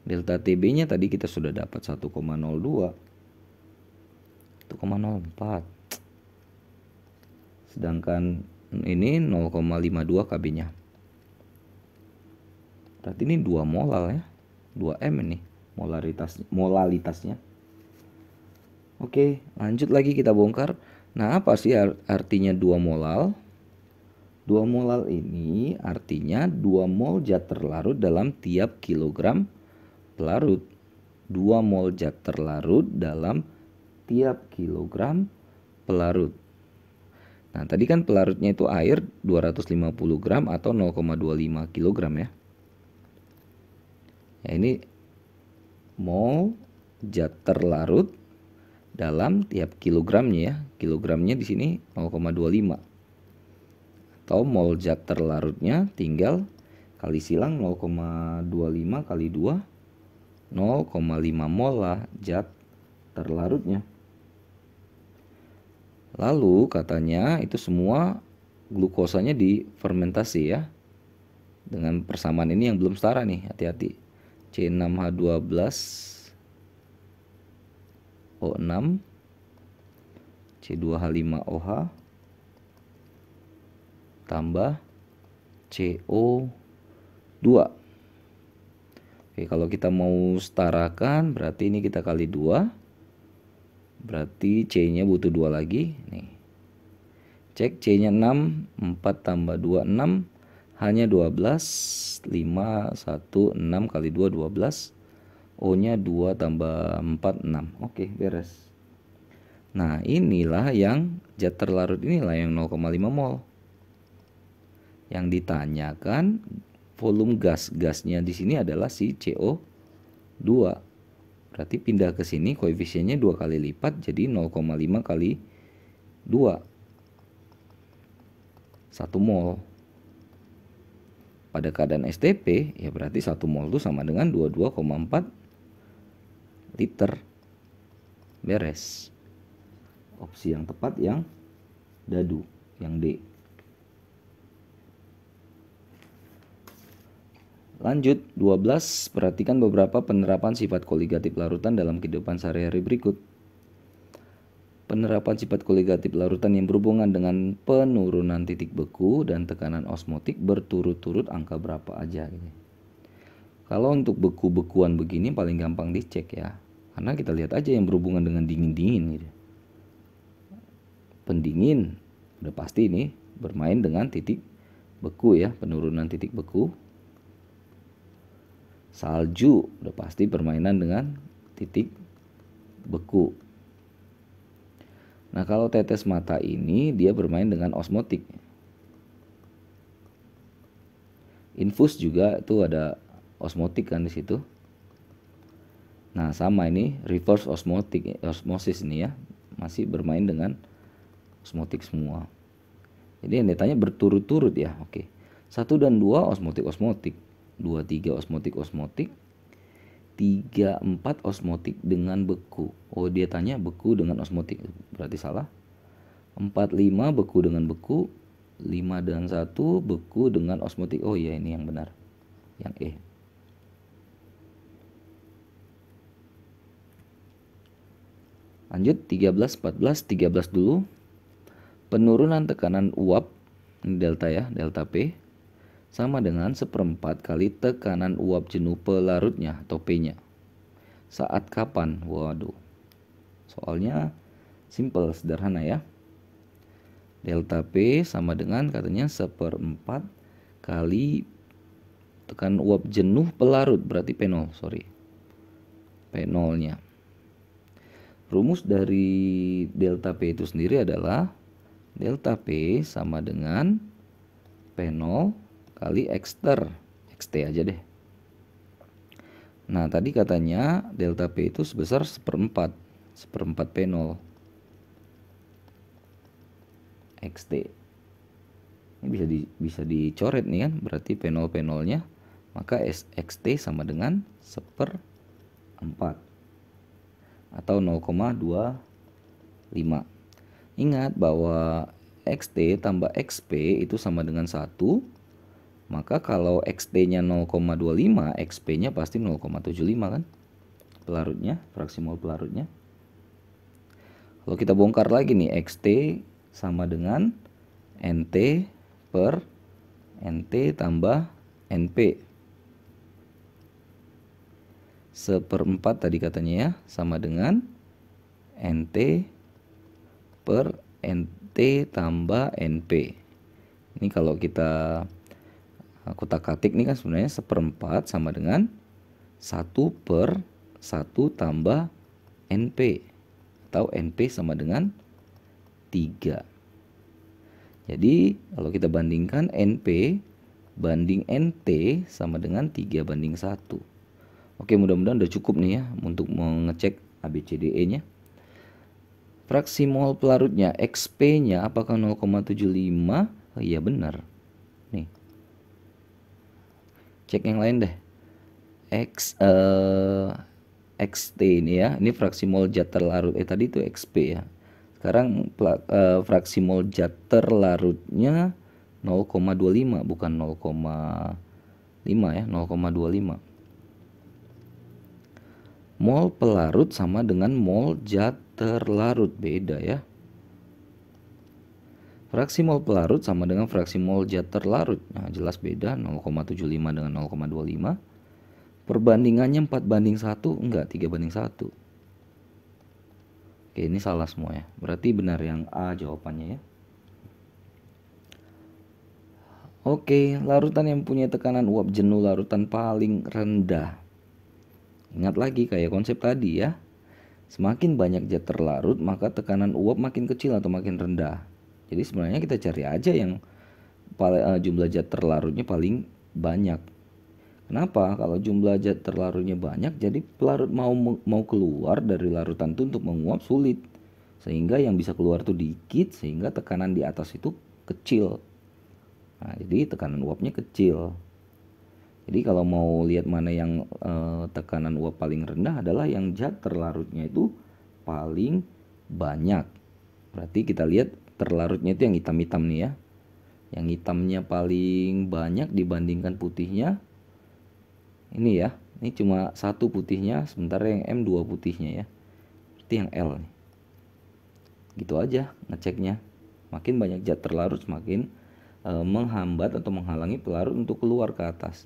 Delta TB-nya tadi kita sudah dapat 1,02. 1,04. Sedangkan ini 0,52 KB-nya. Berarti ini 2 molal ya. 2 M ini molalitasnya. Oke, lanjut lagi kita bongkar. Nah, apa sih artinya 2 molal? 2 molal ini artinya 2 mol zat terlarut dalam tiap kilogram pelarut. 2 mol zat terlarut dalam tiap kilogram pelarut. Nah, tadi kan pelarutnya itu air 250 gram atau 0,25 kilogram ya. Ya, ini mol zat terlarut dalam tiap kilogramnya ya. Kilogramnya di sini 0,25. Atau mol zat terlarutnya tinggal kali silang 0,25 kali 2, 0,5 mol lah zat terlarutnya. Lalu katanya itu semua glukosanya difermentasi ya. Dengan persamaan ini yang belum setara nih, hati-hati. C6H12O6 C2H5OH tambah CO2. Oke, kalau kita mau setarakan berarti ini kita kali 2. Berarti C-nya butuh 2 lagi. Nih. Cek C-nya 6, 4 tambah 2, 6. H-nya 12, 5, 1, 6 kali 2, 12. O-nya 2 tambah 4, 6. Oke, beres. Nah, inilah yang zat terlarut, inilah yang 0,5 mol. Yang ditanyakan volume gasnya di sini adalah si CO2. Berarti pindah ke sini koefisiennya 2 kali lipat, jadi 0,5 kali 2. 1 mol. Pada keadaan STP ya berarti 1 mol itu sama dengan 22,4 liter. Beres. Opsi yang tepat yang dadu, yang D. Lanjut, 12. Perhatikan beberapa penerapan sifat koligatif larutan dalam kehidupan sehari-hari berikut. Penerapan sifat koligatif larutan yang berhubungan dengan penurunan titik beku dan tekanan osmotik berturut-turut angka berapa aja gitu. Kalau untuk beku-bekuan begini paling gampang dicek ya. Karena kita lihat aja yang berhubungan dengan dingin-dingin gitu. Pendingin udah pasti ini bermain dengan titik beku ya, penurunan titik beku. Salju udah pasti permainan dengan titik beku. Nah, kalau tetes mata ini dia bermain dengan osmotik. Infus juga itu ada osmotik kan di situ. Nah, sama ini reverse osmosis ini ya, masih bermain dengan osmotik semua. Jadi yang ditanya berturut-turut ya. Oke. 1 dan 2 osmotik. 2, 3 osmotik. 3, 4 osmotik dengan beku. Oh, dia tanya beku dengan osmotik. Berarti salah. 4, 5 beku dengan beku. 5 dan 1 beku dengan osmotik. Oh iya, ini yang benar. Yang E. Lanjut 13, 14, 13 dulu. Penurunan tekanan uap, ini delta ya, delta P, sama dengan 1/4 kali tekanan uap jenuh pelarutnya atau P-nya. Saat kapan? Waduh. Soalnya simple, sederhana ya. Delta P sama dengan katanya 1/4 kali tekanan uap jenuh pelarut, berarti P0, P0-nya. Rumus dari delta P itu sendiri adalah delta P sama dengan P0 kali Xter. XT aja deh. Nah, tadi katanya delta P itu sebesar 1/4 P0 XT. Ini bisa dicoret nih kan, berarti P0-nya, maka XT sama dengan 1/4 atau 0,25. Ingat bahwa XT tambah XP itu sama dengan 1. Maka kalau XT-nya 0,25, XP-nya pasti 0,75 kan? Pelarutnya, fraksi mol pelarutnya. Kalau kita bongkar lagi nih, XT sama dengan NT per NT tambah NP. 1/4 tadi katanya ya, sama dengan NT per NT tambah NP. Ini kalau kita kutak-katik nih kan sebenarnya 1/4 sama dengan 1/1 tambah NP, atau NP sama dengan 3. Jadi kalau kita bandingkan NP banding NT sama dengan 3/1. Oke, mudah-mudahan udah cukup nih ya untuk mengecek ABCDE-nya. Fraksi mol pelarutnya, XP-nya apakah 0,75? Oh iya benar. Nih. Cek yang lain deh. XT ini ya, ini fraksi mol zat terlarut. Tadi itu XP ya. Sekarang fraksi mol zat terlarutnya 0,25 bukan 0,5 ya, 0,25. Mol pelarut sama dengan mol zat terlarut, beda ya. Fraksi mol pelarut sama dengan fraksi mol zat terlarut. Nah, jelas beda, 0,75 dengan 0,25. Perbandingannya 4/1, enggak 3/1. Oke, ini salah semua ya. Berarti benar yang A jawabannya ya. Oke, larutan yang punya tekanan uap jenuh larutan paling rendah. Ingat lagi kayak konsep tadi ya. Semakin banyak zat terlarut, maka tekanan uap makin kecil atau makin rendah. Jadi sebenarnya kita cari aja yang jumlah zat terlarutnya paling banyak. Kenapa? Kalau jumlah zat terlarutnya banyak, jadi pelarut mau keluar dari larutan itu untuk menguap sulit. Sehingga yang bisa keluar tuh dikit, sehingga tekanan di atas itu kecil. Nah, jadi tekanan uapnya kecil. Jadi kalau mau lihat mana yang tekanan uap paling rendah adalah yang zat terlarutnya itu paling banyak. Berarti kita lihat terlarutnya itu yang hitam-hitam nih ya. Yang hitamnya paling banyak dibandingkan putihnya. Ini ya, ini cuma 1 putihnya, sementara yang M 2 putihnya ya. Berarti yang L nih. Gitu aja ngeceknya. Makin banyak zat terlarut semakin menghambat atau menghalangi pelarut untuk keluar ke atas.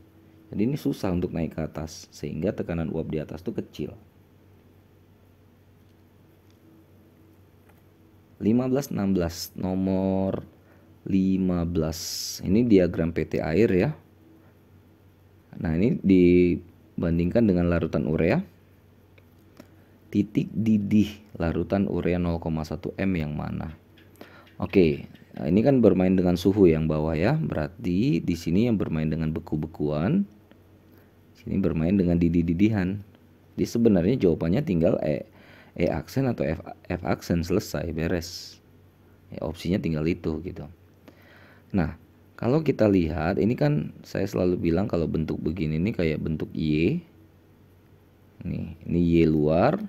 Jadi ini susah untuk naik ke atas sehingga tekanan uap di atas itu kecil. 15-16 nomor 15 ini diagram PT air ya. Nah ini dibandingkan dengan larutan urea. Titik didih larutan urea 0,1 M yang mana? Oke, nah ini kan bermain dengan suhu yang bawah ya. Berarti di sini yang bermain dengan beku-bekuan, sini bermain dengan didih-didihan. Jadi sebenarnya jawabannya tinggal E aksen atau F aksen, selesai, beres. Ya, opsinya tinggal itu gitu. Nah, kalau kita lihat ini kan saya selalu bilang kalau bentuk begini ini kayak bentuk Y. Ini Y luar.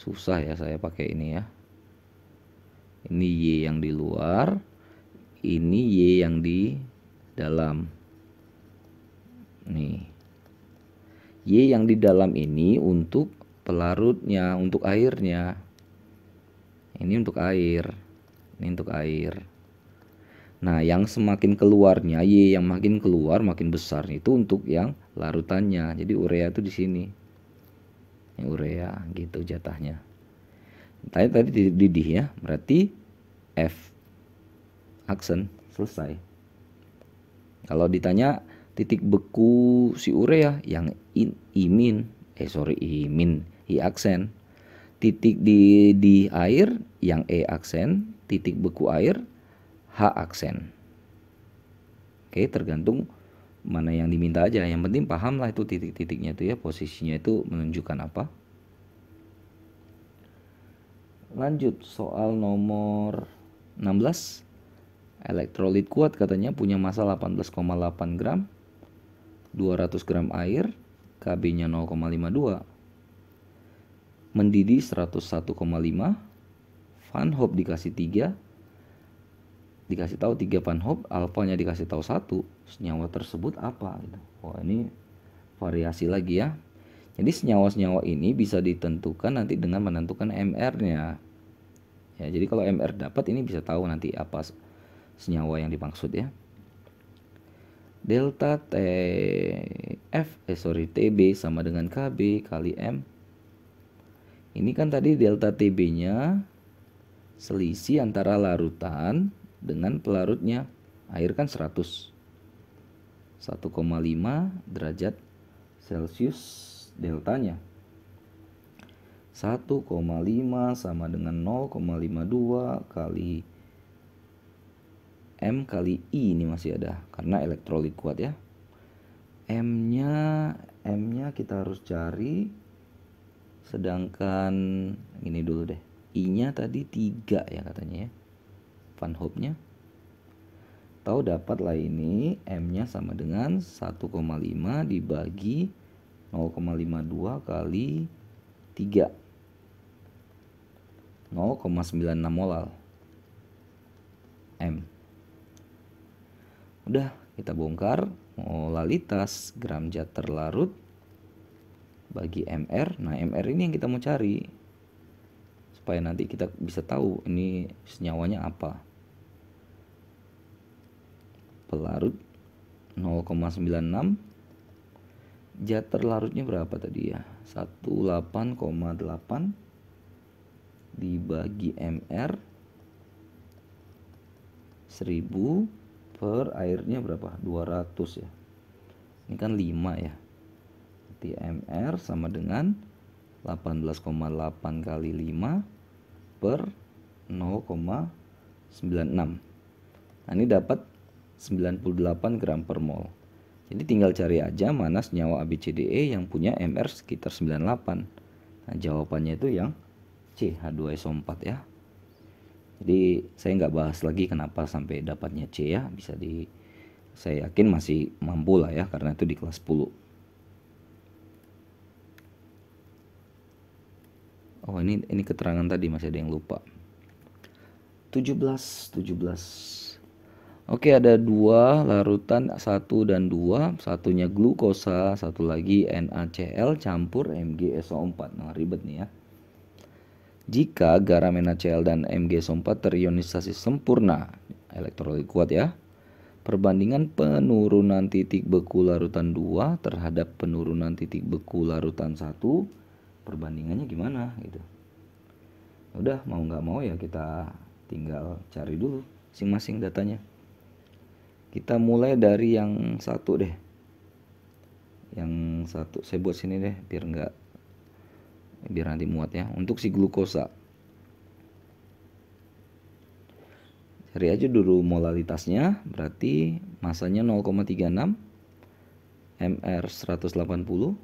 Susah ya saya pakai ini ya. Ini Y yang di luar, ini Y yang di dalam. Nih. Y yang di dalam ini untuk pelarutnya, untuk airnya. Ini untuk air. Ini untuk air. Nah, yang semakin keluarnya, Y yang makin keluar makin besar itu untuk yang larutannya. Jadi urea itu di sini. Ini urea gitu jatahnya. Tadi didih ya, berarti F aksen, selesai. Kalau ditanya titik beku si urea yang imin, I aksen. Titik di air yang E aksen, titik beku air H aksen. Oke, tergantung mana yang diminta aja. Yang penting pahamlah itu titik-titiknya itu ya, posisinya itu menunjukkan apa. Lanjut soal nomor 16. Elektrolit kuat katanya punya massa 18,8 gram, 200 gram air, Kb-nya 0,52. Mendidih 101,5. Van Hoff dikasih 3. Dikasih tahu 3 Van Hoff, alfanya dikasih tahu 1. Senyawa tersebut apa gitu. Wah, ini variasi lagi ya. Jadi senyawa-senyawa ini bisa ditentukan nanti dengan menentukan MR-nya. Ya, jadi kalau MR dapat ini bisa tahu nanti apa senyawa yang dimaksud ya. Delta TB sama dengan KB kali M. Ini kan tadi delta TB-nya selisih antara larutan dengan pelarutnya. Air kan 100. 1,5 derajat Celcius deltanya. 1,5 sama dengan 0,52 kali M kali I, ini masih ada karena elektrolit kuat ya. M-nya kita harus cari, sedangkan ini dulu deh. I-nya tadi 3 ya katanya ya. Van Hoff-nya. Tahu dapat lah ini M-nya sama dengan 1,5 dibagi 0,52 kali 3. 0,96 molal M. Udah kita bongkar molalitas gram zat terlarut bagi MR. Nah, MR ini yang kita mau cari supaya nanti kita bisa tahu ini senyawanya apa. Pelarut 0,96, zat terlarutnya berapa tadi ya? 18,8 dibagi MR 1000 per airnya berapa? 200 ya. Ini kan 5 ya. Berarti MR sama dengan 18,8 kali 5 per 0,96. Nah, ini dapat 98 gram per mol. Jadi tinggal cari aja mana senyawa ABCDE yang punya MR sekitar 98. Nah, jawabannya itu yang C, H2SO4 ya. Jadi saya nggak bahas lagi kenapa sampai dapatnya C ya. Saya yakin masih mampu lah ya karena itu di kelas 10. Oh, ini keterangan tadi masih ada yang lupa. 17. Oke, ada dua larutan 1 dan 2, satunya glukosa, satu lagi NaCl campur MgSO4. Nah, ribet nih ya. Jika garam NaCl dan MgSO4 terionisasi sempurna, elektrolit kuat ya. Perbandingan penurunan titik beku larutan 2 terhadap penurunan titik beku larutan 1, perbandingannya gimana gitu. Udah, mau nggak mau ya kita tinggal cari dulu masing-masing datanya. Kita mulai dari yang satu deh. Yang satu saya buat sini deh biar nanti muat ya. Untuk si glukosa, cari aja dulu molalitasnya, berarti masanya 0,36 mR 180, 1000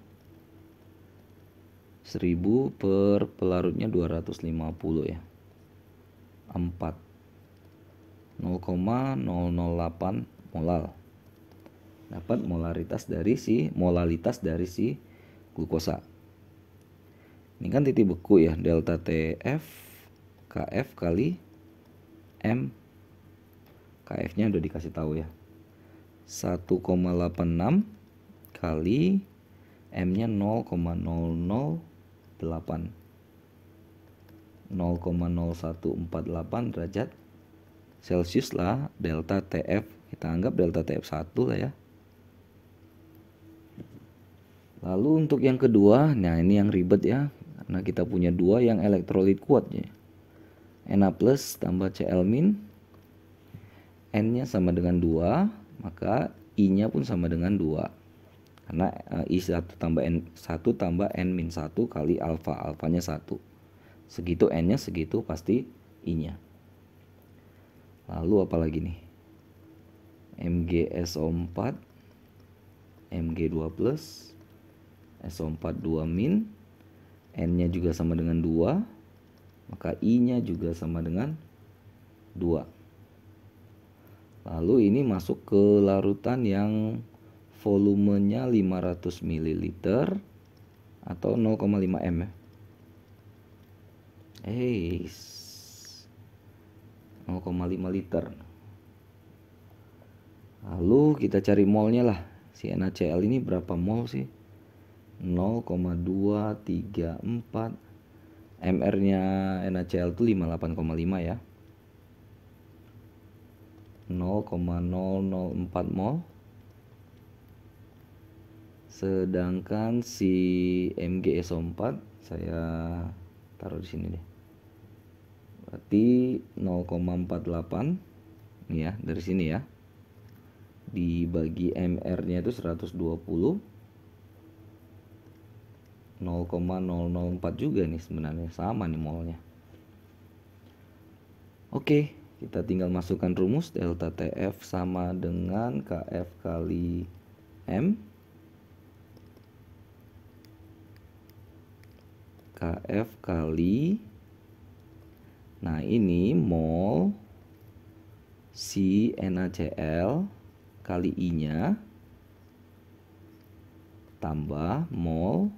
per pelarutnya 250 ya, 4 0,008 molal. Dapat molalitas dari si glukosa. Ini kan titik beku ya, delta TF KF kali M. KF-nya udah dikasih tahu ya. 1,86 kali M-nya 0,008. 0,0148 derajat Celcius lah delta TF. Kita anggap delta TF 1 lah ya. Lalu untuk yang kedua, nah ini yang ribet ya, karena kita punya dua yang elektrolit kuatnya. Na plus tambah Cl min, N-nya sama dengan 2, maka I-nya pun sama dengan 2. Karena I1 tambah N1 tambah N min 1 kali alfa, alfanya 1. Segitu N-nya, segitu pasti I-nya. Lalu apa lagi nih? MgSO4, Mg2 plus, SO4 2 min, N-nya juga sama dengan 2, maka I-nya juga sama dengan 2. Lalu ini masuk ke larutan yang volumenya 500 ml atau 0,5 M ya. 0,5 liter. Lalu kita cari molnya lah. Si NaCl ini berapa mol sih? 0,234. MR-nya NaCl itu 58,5 ya. 0,004 mol. Sedangkan si MgSO4 saya taruh di sini deh. Berarti 0,48 nih ya, dari sini ya. Dibagi MR-nya itu 120. 0,004 juga nih sebenarnya, sama nih molnya. Oke, kita tinggal masukkan rumus delta TF sama dengan KF kali M. KF kali, nah ini mol si NaCl kali I-nya tambah mol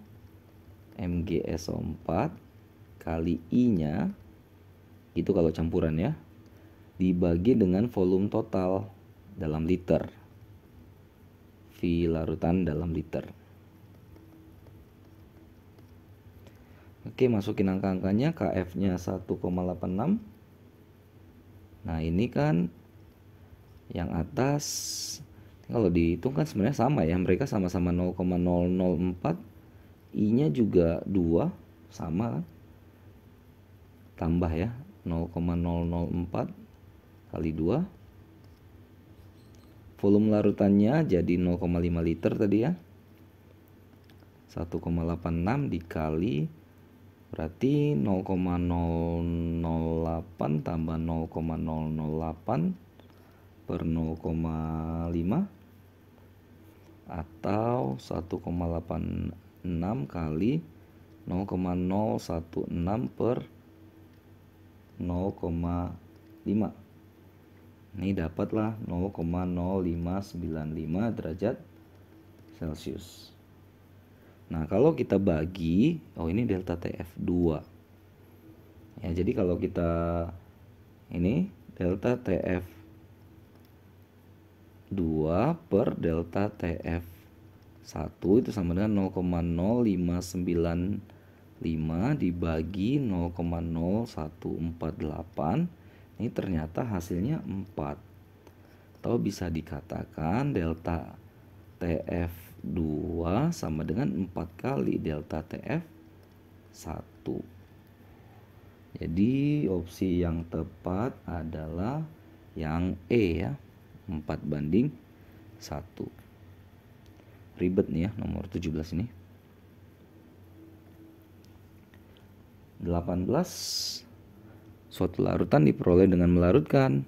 MgSO4 kali I-nya, itu kalau campuran ya, dibagi dengan volume total dalam liter, V larutan dalam liter. Oke, masukin angka-angkanya. KF-nya 1,86. Nah ini kan yang atas, kalau dihitung kan sebenarnya sama ya, mereka sama-sama 0,004. I-nya juga 2, sama kan, tambah ya, 0,004 kali 2. Volume larutannya jadi 0,5 liter tadi ya. 1,86 dikali, berarti 0,008 tambah 0,008 per 0,5 atau 1,86 kali 0,016 per 0,5. Ini dapatlah 0,0595 derajat Celcius. Nah, kalau kita bagi, ini delta TF2. Ya, jadi kalau kita ini delta TF 2 per delta TF 1 itu sama dengan 0,0595 dibagi 0,0148. Ini ternyata hasilnya 4. Atau bisa dikatakan delta TF2 sama dengan 4 kali delta TF1. Jadi opsi yang tepat adalah yang E ya, 4:1. Ribet nih ya nomor 17 ini. 18. Suatu larutan diperoleh dengan melarutkan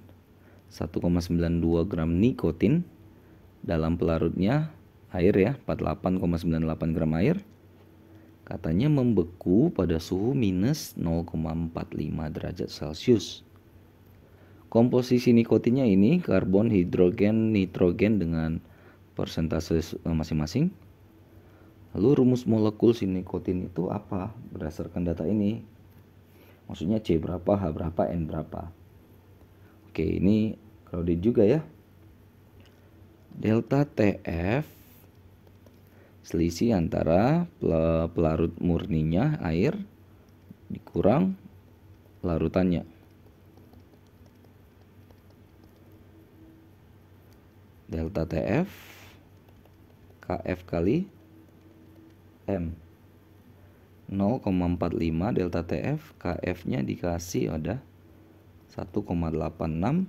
1,92 gram nikotin dalam pelarutnya air ya, 48,98 gram air. Katanya membeku pada suhu minus 0,45 derajat Celcius. Komposisi nikotinnya ini karbon, hidrogen, nitrogen dengan persentase masing-masing. Lalu rumus molekul si nikotin itu apa berdasarkan data ini? Maksudnya C berapa, H berapa, N berapa. Oke, ini crowded juga ya. Delta TF selisih antara pelarut murninya air dikurang larutannya. Delta TF KF kali M 0,45 delta TF, KF nya dikasih ada 1,86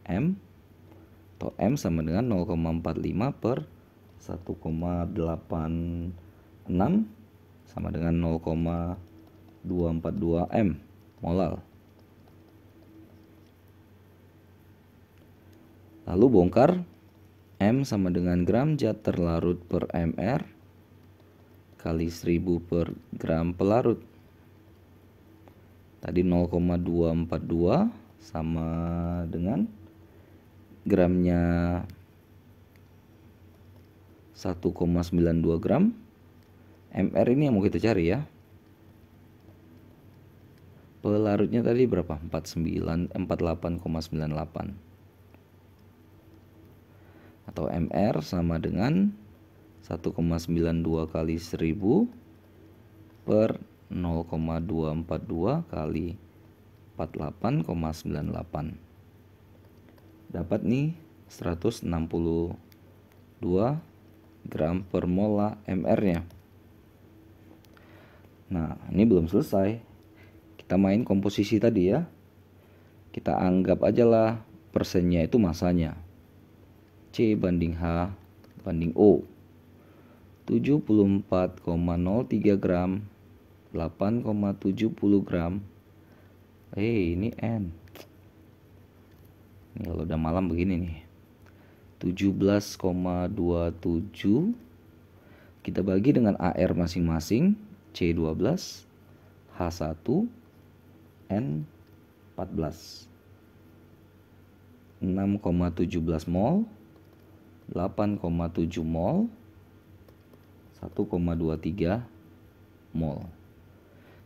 M, atau M sama dengan 0,45 per 1,86 sama dengan 0,242 M molal. Lalu bongkar M sama dengan gram zat terlarut per mR kali 1000 per gram pelarut. Tadi 0,242 sama dengan gramnya 1,92 gram. mR ini yang mau kita cari ya. Pelarutnya tadi berapa? 48,98. Atau mR sama dengan 1,92 kali 1000 per 0,242 kali 48,98. Dapat nih 162 gram per mola mR-nya. Nah, ini belum selesai. Kita main komposisi tadi ya. Kita anggap aja lah persennya itu masanya. C banding H banding O. 74,03 gram, 8,70 gram. Ini N. Ini kalau udah malam begini nih. 17,27 kita bagi dengan AR masing-masing. C12, H1, N14. 6,17 mol, 8,7 mol, 1,23 mol.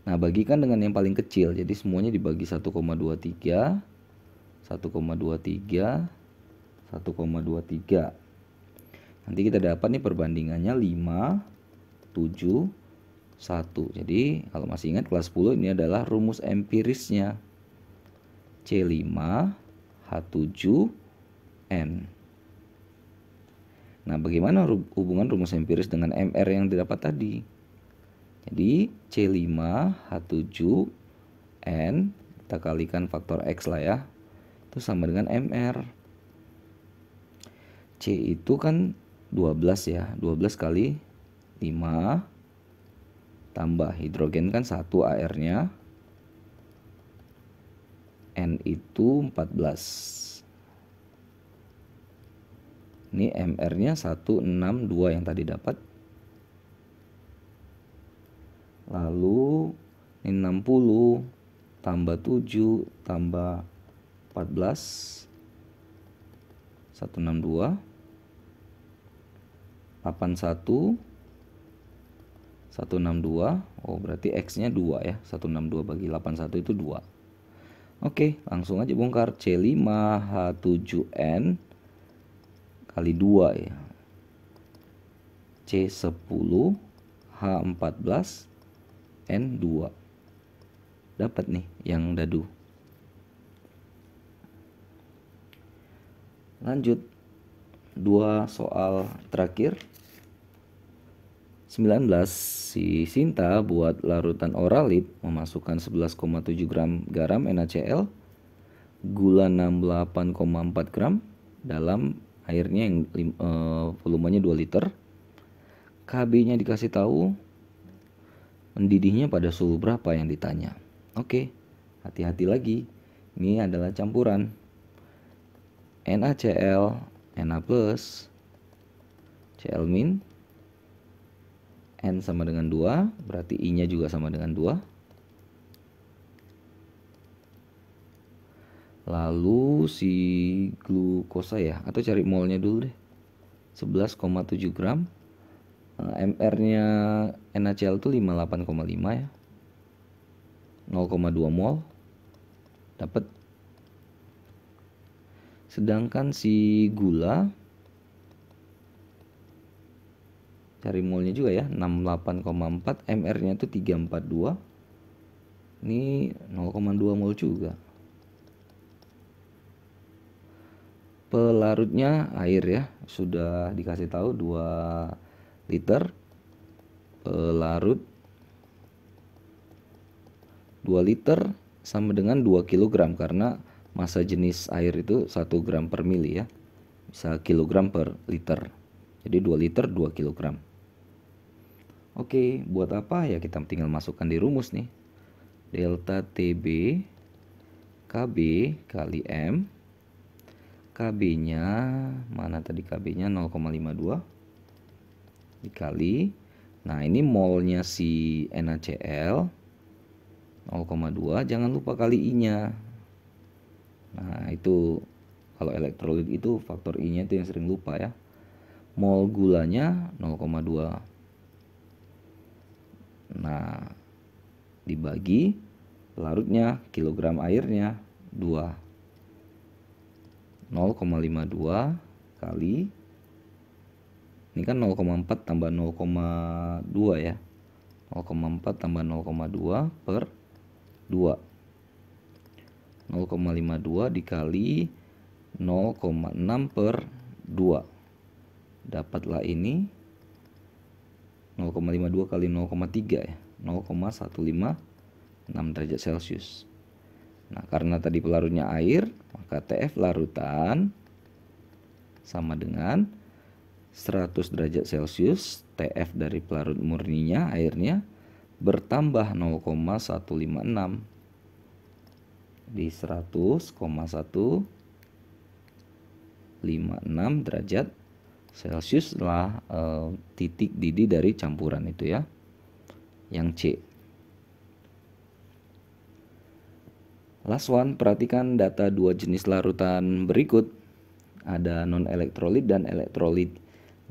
Nah, bagikan dengan yang paling kecil. Jadi semuanya dibagi 1,23, 1,23, 1,23. Nanti kita dapat nih perbandingannya 5, 7, 1. Jadi kalau masih ingat kelas 10 ini adalah rumus empirisnya. C5, H7, N. Nah, bagaimana hubungan rumus empiris dengan MR yang didapat tadi? Jadi C5, H7, N, kita kalikan faktor X lah ya. Itu sama dengan MR. C itu kan 12 ya. 12 kali 5 tambah hidrogen kan 1 AR-nya. N itu 14. Ini MR-nya 162 yang tadi dapat. Lalu ini 60 tambah 7 tambah 14, 162, 81, 162. Oh, berarti X-nya 2 ya. 162 bagi 81 itu 2. Oke, langsung aja bongkar. C5H7N kali 2 ya. C10 H14 N2. Dapat nih yang dadu. Lanjut, 2 soal terakhir. 19, si Sinta buat larutan oralit memasukkan 11,7 gram garam NaCl, gula 68,4 gram dalam airnya yang volumenya 2 liter. KB-nya dikasih tahu, mendidihnya pada suhu berapa yang ditanya. Oke, hati-hati lagi. Ini adalah campuran NaCl, Na+, Cl-, N sama dengan 2, berarti I-nya juga sama dengan 2. Lalu si glukosa ya, atau cari molnya dulu deh. 11,7 gram. MR-nya NaCl itu 58,5 ya. 0,2 mol. Dapat. Sedangkan si gula, cari molnya juga ya, 68,4, MR-nya itu 342. Ini 0,2 mol juga. Pelarutnya air ya, sudah dikasih tahu 2 liter. Pelarut 2 liter sama dengan 2 kg karena massa jenis air itu 1 gram per mili ya. Bisa kilogram per liter. Jadi 2 liter 2 kg. Oke, buat apa ya, kita tinggal masukkan di rumus nih. Delta TB KB kali M. KB-nya mana tadi, KB-nya 0,52 dikali, nah ini molnya si NaCl 0,2, jangan lupa kali I-nya. Nah itu kalau elektrolit itu faktor I-nya itu yang sering lupa ya. Mol gulanya 0,2. Nah dibagi pelarutnya, kilogram airnya 2. 0,52 kali, ini kan 0,4 tambah 0,2 ya, 0,4 tambah 0,2 per 2. 0,52 dikali 0,6 per 2, dapatlah ini 0,52 kali 0,3 ya, 0,156 derajat Celcius. Nah karena tadi pelarutnya air, maka TF larutan sama dengan 100 derajat Celcius. TF dari pelarut murninya airnya bertambah 0,156 di 100,156 derajat Celcius lah titik didih dari campuran itu ya, yang C. Last one, perhatikan data 2 jenis larutan berikut. Ada non-elektrolit dan elektrolit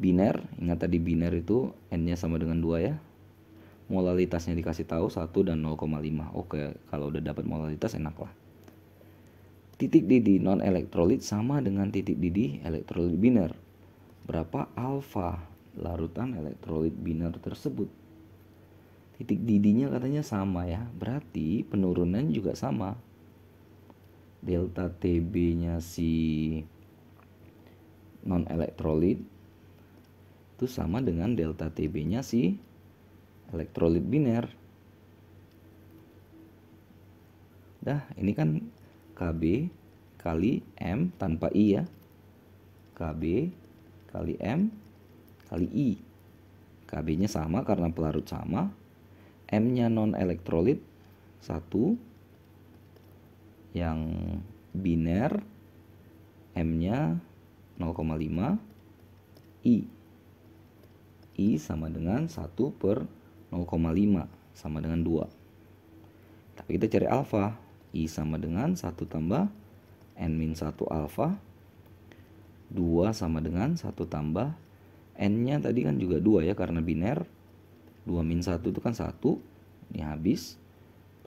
biner. Ingat tadi biner itu N-nya sama dengan 2 ya. Molalitasnya dikasih tahu 1 dan 0,5. Oke, kalau udah dapat molalitas enak lah. Titik didih non-elektrolit sama dengan titik didih elektrolit biner. Berapa alfa larutan elektrolit biner tersebut? Titik didihnya katanya sama ya, berarti penurunan juga sama. Delta TB-nya si non-elektrolit itu sama dengan delta TB-nya si elektrolit biner. Dah, ini kan KB kali M tanpa I ya. KB kali M kali I. KB-nya sama karena pelarut sama. M-nya non-elektrolit 1. Yang biner M-nya 0,5. I sama dengan 1 per 0,5 sama dengan 2. Tapi kita cari alfa. I sama dengan 1 tambah N-1 alfa. 2 sama dengan 1 tambah N-nya tadi kan juga 2 ya, karena biner. 2 min 1 itu kan 1. Ini habis.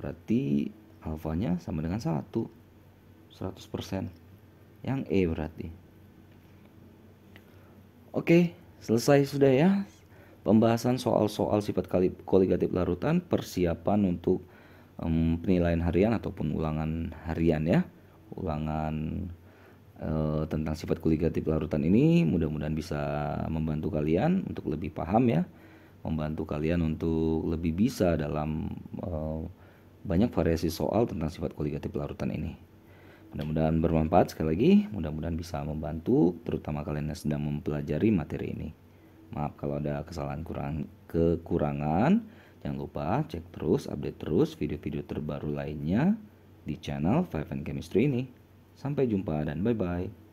Berarti alfanya sama dengan 1. 100%. Yang E berarti. Oke, selesai sudah ya pembahasan soal-soal sifat koligatif larutan, persiapan untuk penilaian harian ataupun ulangan harian ya. Ulangan tentang sifat koligatif larutan ini mudah-mudahan bisa membantu kalian untuk lebih paham ya, membantu kalian untuk lebih bisa dalam banyak variasi soal tentang sifat koligatif larutan ini. Mudah-mudahan bermanfaat sekali lagi, mudah-mudahan bisa membantu terutama kalian yang sedang mempelajari materi ini. Maaf kalau ada kesalahan kekurangan. Jangan lupa cek terus, update terus video-video terbaru lainnya di channel Five and Chemistry ini. Sampai jumpa dan bye-bye.